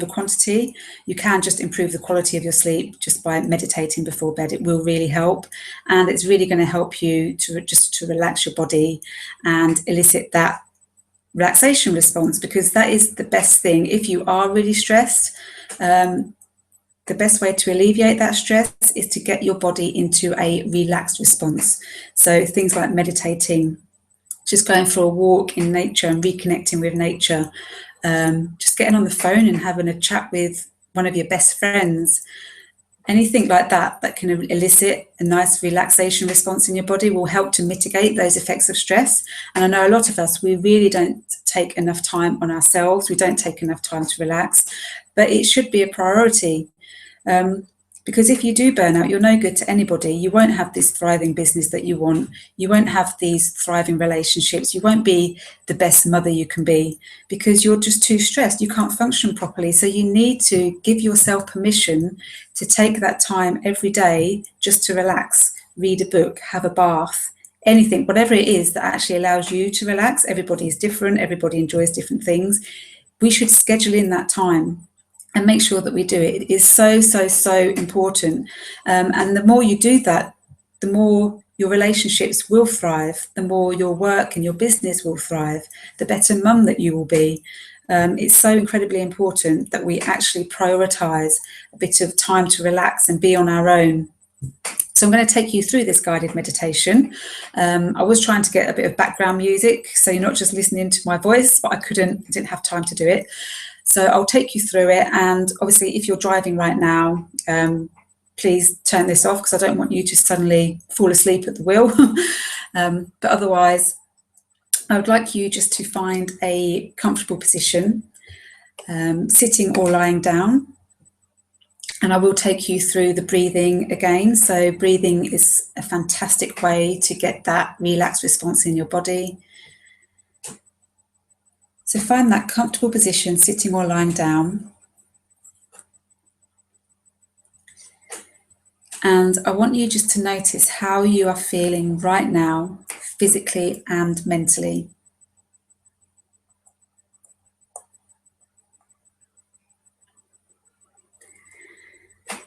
quantity. You can just improve the quality of your sleep just by meditating before bed. It will really help, and it's really going to help you to relax your body and elicit that relaxation response, because that is the best thing. If you are really stressed, the best way to alleviate that stress is to get your body into a relaxed response. So things like meditating, just going for a walk in nature and reconnecting with nature, just getting on the phone and having a chat with one of your best friends, anything like that that can elicit a nice relaxation response in your body will help to mitigate those effects of stress. And I know a lot of us, we really don't take enough time on ourselves. We don't take enough time to relax, but it should be a priority. Because if you do burn out, you're no good to anybody. You won't have this thriving business that you want. You won't have these thriving relationships. You won't be the best mother you can be because you're just too stressed. You can't function properly. So you need to give yourself permission to take that time every day just to relax, read a book, have a bath, anything, whatever it is that actually allows you to relax. Everybody is different, everybody enjoys different things. We should schedule in that time and make sure that we do it. It is so, so, so important. And the more you do that, the more your relationships will thrive, the more your work and your business will thrive, the better mum that you will be. It's so incredibly important that we actually prioritise a bit of time to relax and be on our own. So I'm going to take you through this guided meditation. I was trying to get a bit of background music, so you're not just listening to my voice, but I didn't have time to do it. So I'll take you through it. And obviously, if you're driving right now, please turn this off, because I don't want you to suddenly fall asleep at the wheel. But otherwise, I would like you just to find a comfortable position, sitting or lying down. And I will take you through the breathing again. So breathing is a fantastic way to get that relaxed response in your body. So find that comfortable position, sitting or lying down. And I want you just to notice how you are feeling right now, physically and mentally.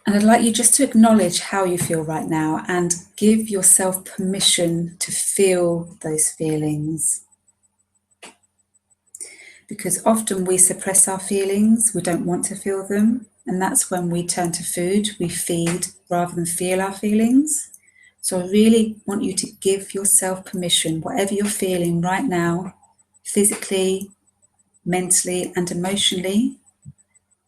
And I'd like you just to acknowledge how you feel right now and give yourself permission to feel those feelings. Because often we suppress our feelings, we don't want to feel them, and that's when we turn to food, we feed rather than feel our feelings. So I really want you to give yourself permission, whatever you're feeling right now, physically, mentally and emotionally,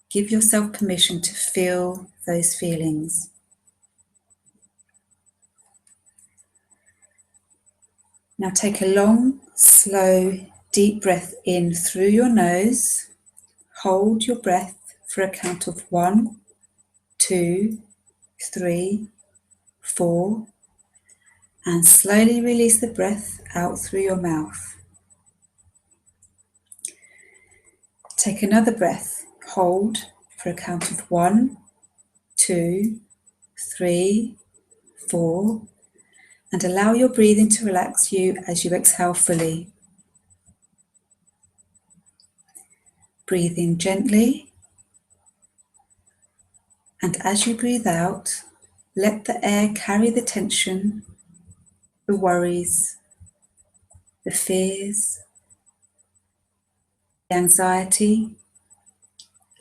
give yourself permission to feel those feelings. Now take a long, slow, deep breath in through your nose. Hold your breath for a count of 1, 2, 3, 4, and slowly release the breath out through your mouth. Take another breath. Hold for a count of 1, 2, 3, 4, and allow your breathing to relax you as you exhale fully. Breathe in gently, and as you breathe out, let the air carry the tension, the worries, the fears, the anxiety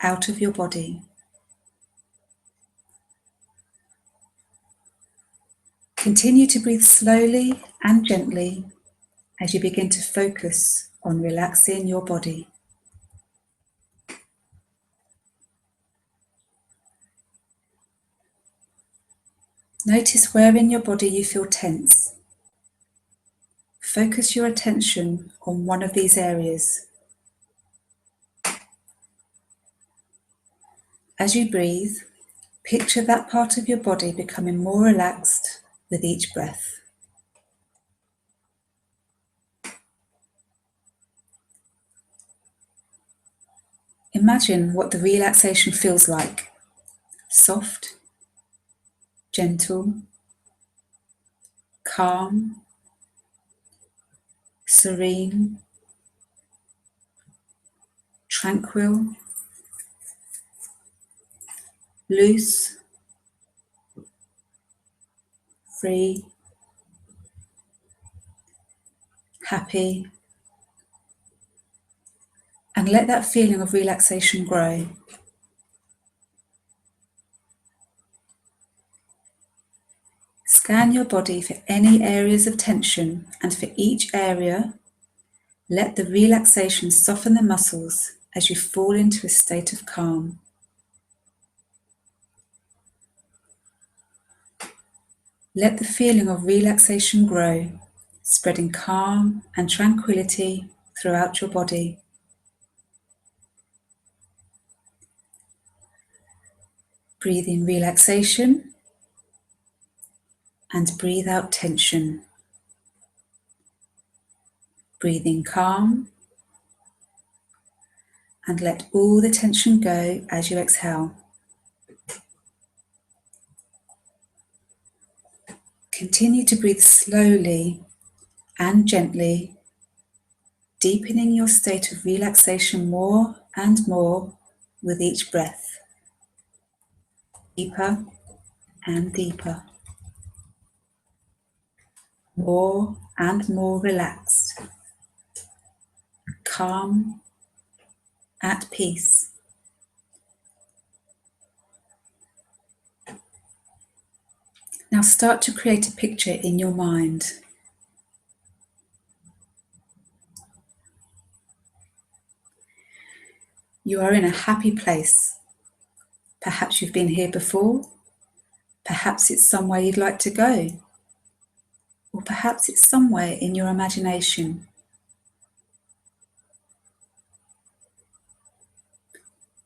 out of your body. Continue to breathe slowly and gently as you begin to focus on relaxing your body. Notice where in your body you feel tense. Focus your attention on one of these areas. As you breathe, picture that part of your body becoming more relaxed with each breath. Imagine what the relaxation feels like. Soft, gentle, calm, serene, tranquil, loose, free, happy, and let that feeling of relaxation grow. Scan your body for any areas of tension, and for each area, let the relaxation soften the muscles as you fall into a state of calm. Let the feeling of relaxation grow, spreading calm and tranquility throughout your body. Breathe in relaxation and breathe out tension. Breathe in calm and let all the tension go as you exhale. Continue to breathe slowly and gently, deepening your state of relaxation more and more with each breath. Deeper and deeper. More and more relaxed. Calm, at peace. Now start to create a picture in your mind. You are in a happy place. Perhaps you've been here before. Perhaps it's somewhere you'd like to go. Or perhaps it's somewhere in your imagination.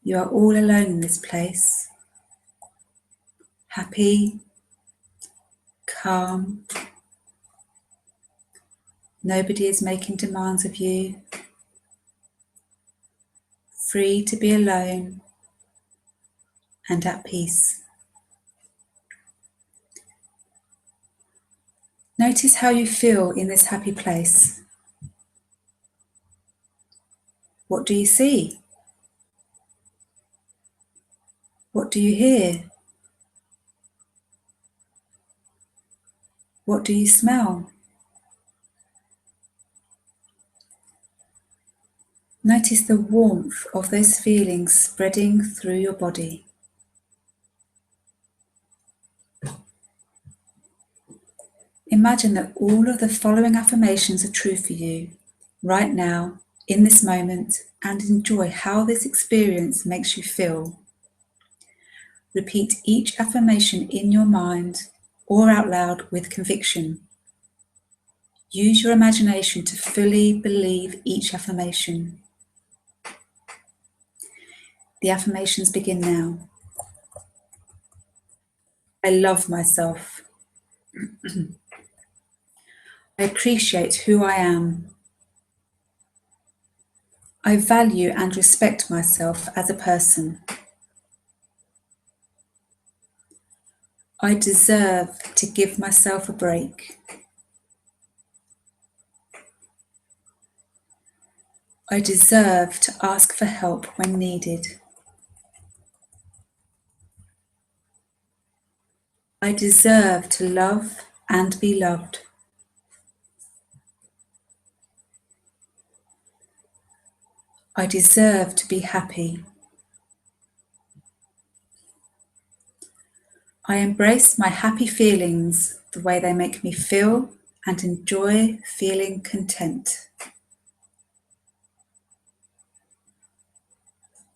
You are all alone in this place. Happy, calm. Nobody is making demands of you. Free to be alone and at peace. Notice how you feel in this happy place. What do you see? What do you hear? What do you smell? Notice the warmth of those feelings spreading through your body. Imagine that all of the following affirmations are true for you, right now, in this moment, and enjoy how this experience makes you feel. Repeat each affirmation in your mind or out loud with conviction. Use your imagination to fully believe each affirmation. The affirmations begin now. I love myself. I appreciate who I am. I value and respect myself as a person. I deserve to give myself a break. I deserve to ask for help when needed. I deserve to love and be loved. I deserve to be happy. I embrace my happy feelings the way they make me feel and enjoy feeling content.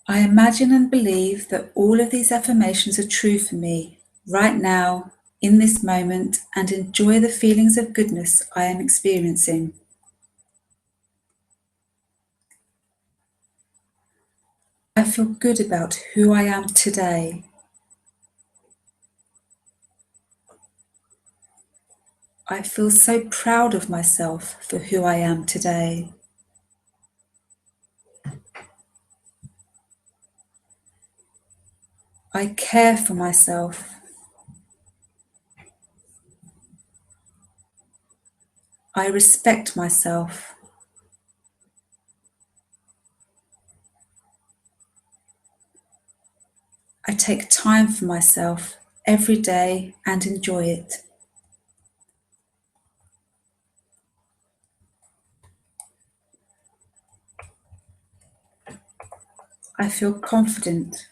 I imagine and believe that all of these affirmations are true for me right now, in this moment, and enjoy the feelings of goodness I am experiencing. I feel good about who I am today. I feel so proud of myself for who I am today. I care for myself. I respect myself. I take time for myself every day and enjoy it. I feel confident.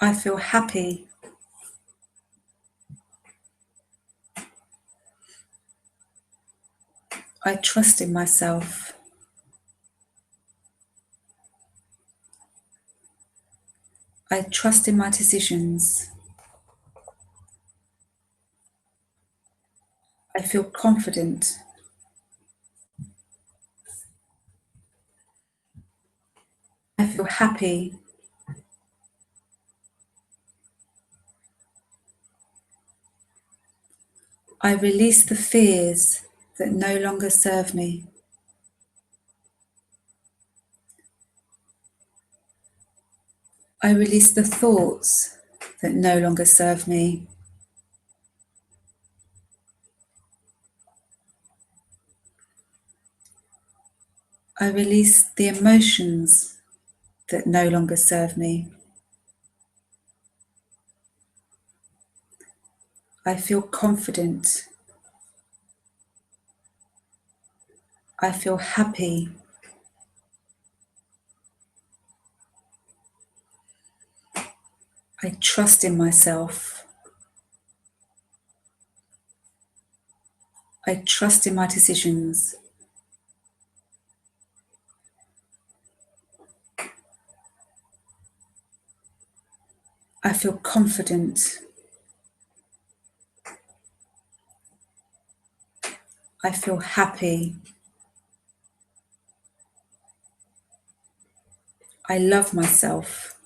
I feel happy. I trust in myself. I trust in my decisions. I feel confident. I feel happy. I release the fears that no longer serve me. I release the thoughts that no longer serve me. I release the emotions that no longer serve me. I feel confident. I feel happy. I trust in myself. I trust in my decisions. I feel confident. I feel happy. I love myself.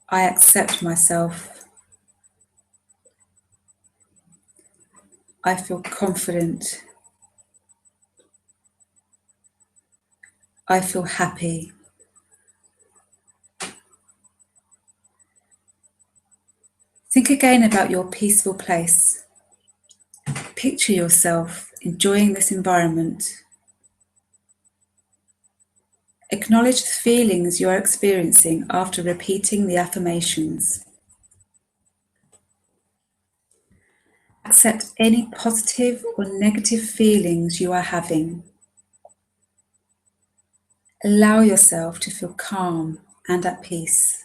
I accept myself. I feel confident. I feel happy. Think again about your peaceful place. Picture yourself enjoying this environment. Acknowledge the feelings you are experiencing after repeating the affirmations. Accept any positive or negative feelings you are having. Allow yourself to feel calm and at peace.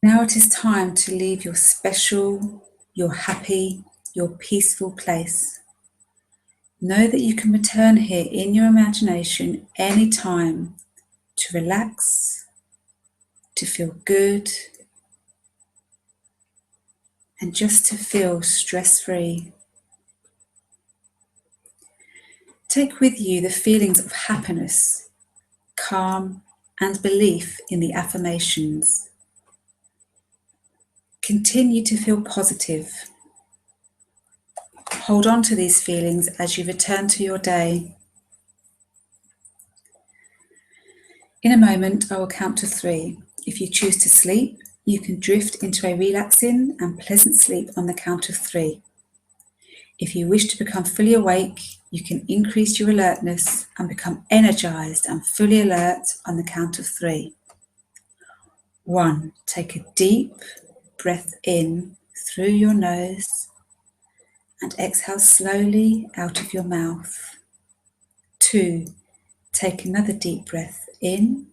Now it is time to leave your special, your happy, your peaceful place. Know that you can return here in your imagination anytime to relax, to feel good, and just to feel stress-free. Take with you the feelings of happiness, calm, and belief in the affirmations. Continue to feel positive. Hold on to these feelings as you return to your day. In a moment, I will count to 3. If you choose to sleep, you can drift into a relaxing and pleasant sleep on the count of 3. If you wish to become fully awake, you can increase your alertness and become energized and fully alert on the count of 3. 1. Take a deep breath in through your nose and exhale slowly out of your mouth. 2. Take another deep breath in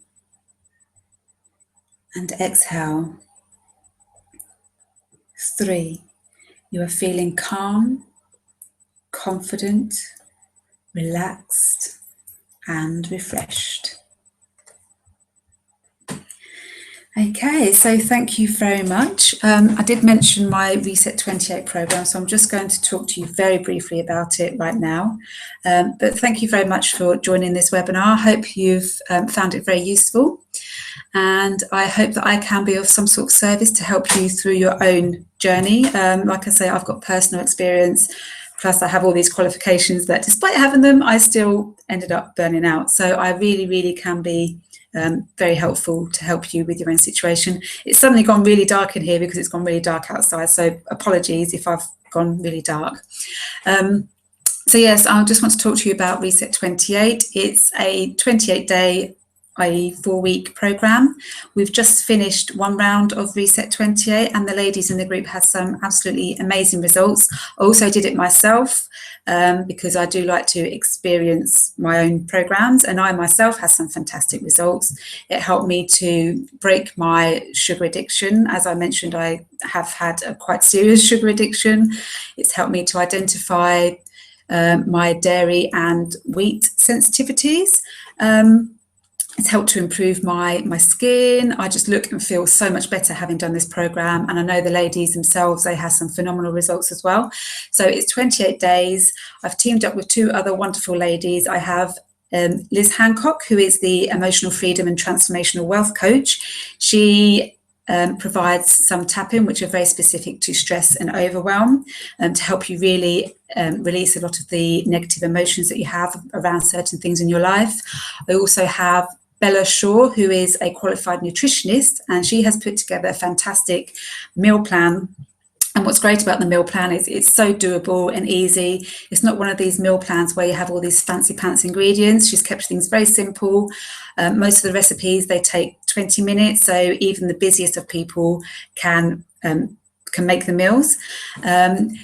and exhale. 3. You are feeling calm, confident, relaxed, and refreshed. Okay, so thank you very much. I did mention my Reset 28 program, so I'm just going to talk to you very briefly about it right now. But thank you very much for joining this webinar. I hope you've found it very useful, and I hope that I can be of some sort of service to help you through your own journey. Like I say, I've got personal experience, plus I have all these qualifications that despite having them, I still ended up burning out. So I really, really can be very helpful to help you with your own situation. It's suddenly gone really dark in here because it's gone really dark outside, so apologies if I've gone really dark. So yes, I just want to talk to you about Reset 28. It's a 28-day, i.e. 4-week program. We've just finished one round of Reset 28 and the ladies in the group had some absolutely amazing results. I also did it myself because I do like to experience my own programs, and I myself had some fantastic results. It helped me to break my sugar addiction. As I mentioned, I have had a quite serious sugar addiction. It's helped me to identify my dairy and wheat sensitivities. It's helped to improve my skin. I just look and feel so much better having done this program. And I know the ladies themselves, they have some phenomenal results as well. So it's 28 days. I've teamed up with 2 other wonderful ladies. I have Liz Hancock, who is the Emotional Freedom and Transformational Wealth Coach. She provides some tapping, which are very specific to stress and overwhelm, to help you really release a lot of the negative emotions that you have around certain things in your life. I also have Bella Shaw, who is a qualified nutritionist, and she has put together a fantastic meal plan And what's great about the meal plan is it's so doable and easy. It's not one of these meal plans where you have all these fancy pants ingredients. She's kept things very simple. Most of the recipes, they take 20 minutes. So even the busiest of people can make the meals.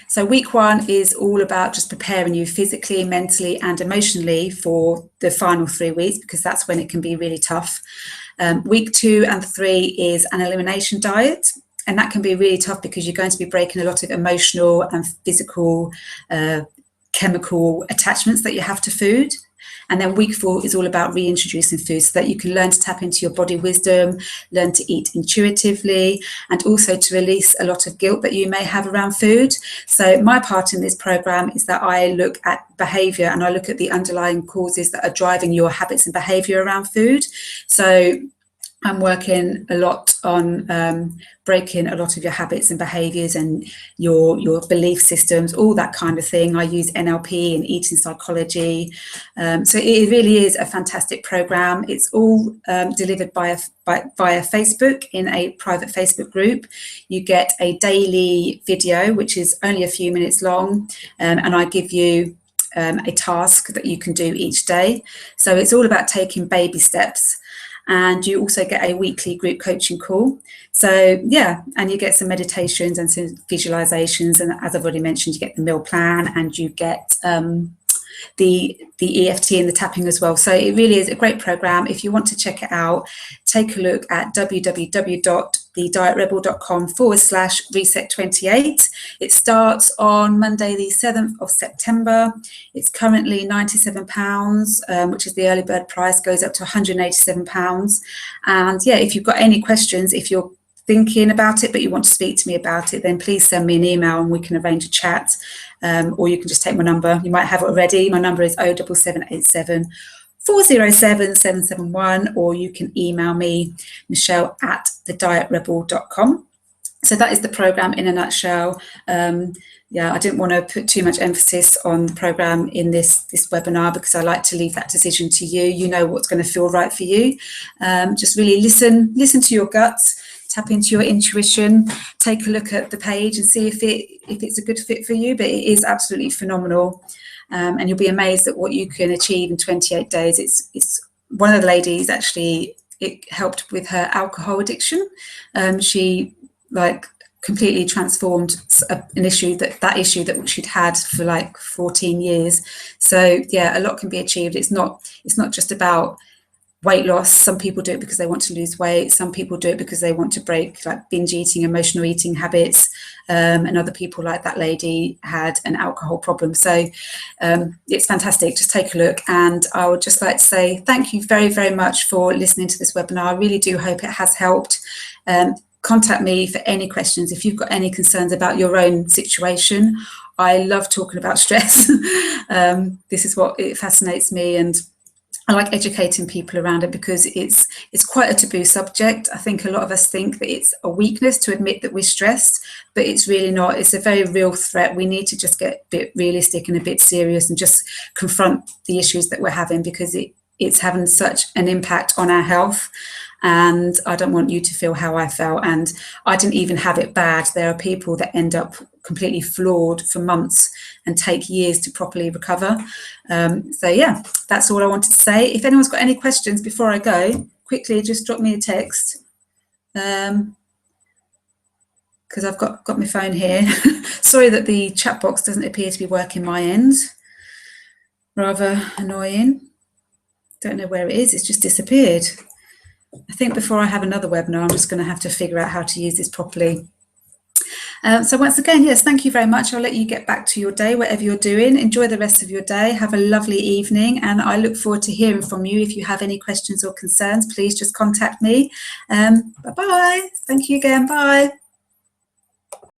So week 1 is all about just preparing you physically, mentally and emotionally for the final 3 weeks, because that's when it can be really tough. Week 2 and 3 is an elimination diet. And that can be really tough because you're going to be breaking a lot of emotional and physical chemical attachments that you have to food. And then week 4 is all about reintroducing food so that you can learn to tap into your body wisdom, learn to eat intuitively, and also to release a lot of guilt that you may have around food. So my part in this program is that I look at behavior and I look at the underlying causes that are driving your habits and behavior around food. So I'm working a lot on breaking a lot of your habits and behaviours and your belief systems, all that kind of thing. I use NLP and eating psychology. So it really is a fantastic programme. It's all delivered via Facebook in a private Facebook group. You get a daily video, which is only a few minutes long, and I give you a task that you can do each day. So it's all about taking baby steps. And you also get a weekly group coaching call. So yeah, and you get some meditations and some visualizations. And as I've already mentioned, you get the meal plan and you get the EFT and the tapping as well. So it really is a great program. If you want to check it out, take a look at www.thedietrebel.com/reset28. It starts on Monday the 7th of September. It's currently £97, which is the early bird price, goes up to £187. And yeah, if you've got any questions, if you're thinking about it but you want to speak to me about it, then please send me an email and we can arrange a chat, or you can just take my number. You might have it already. My number is 07787 407 771, or you can email me, michelle@thedietrebel.com. So that is the program in a nutshell. Yeah, I didn't want to put too much emphasis on the program in this webinar because I like to leave that decision to you. You know what's going to feel right for you. Just really listen to your guts, tap into your intuition, take a look at the page and see if it's a good fit for you. But it is absolutely phenomenal, and you'll be amazed at what you can achieve in 28 days. It's one of the ladies actually, it helped with her alcohol addiction. She completely transformed an issue that she'd had for like 14 years. So yeah, a lot can be achieved. It's not just about weight loss. Some people do it because they want to lose weight. Some people do it because they want to break like binge eating, emotional eating habits. And other people, like that lady, had an alcohol problem. So it's fantastic. Just take a look. And I would just like to say thank you very, very much for listening to this webinar. I really do hope it has helped. Contact me for any questions. If you've got any concerns about your own situation, I love talking about stress. This is what it fascinates me, and I like educating people around it because it's quite a taboo subject. I think a lot of us think that it's a weakness to admit that we're stressed, but it's really not. It's a very real threat. We need to just get a bit realistic and a bit serious and just confront the issues that we're having, because it's having such an impact on our health. And I don't want you to feel how I felt. And I didn't even have it bad. There are people that end up completely floored for months and take years to properly recover. So yeah, that's all I wanted to say. If anyone's got any questions before I go, quickly just drop me a text, because I've got my phone here. Sorry that the chat box doesn't appear to be working my end. Rather annoying. Don't know where it is. It's just disappeared. I think before I have another webinar, I'm just going to have to figure out how to use this properly. So once again, yes, thank you very much. I'll let you get back to your day, whatever you're doing. Enjoy the rest of your day. Have a lovely evening. And I look forward to hearing from you. If you have any questions or concerns, please just contact me. Bye-bye. Thank you again. Bye.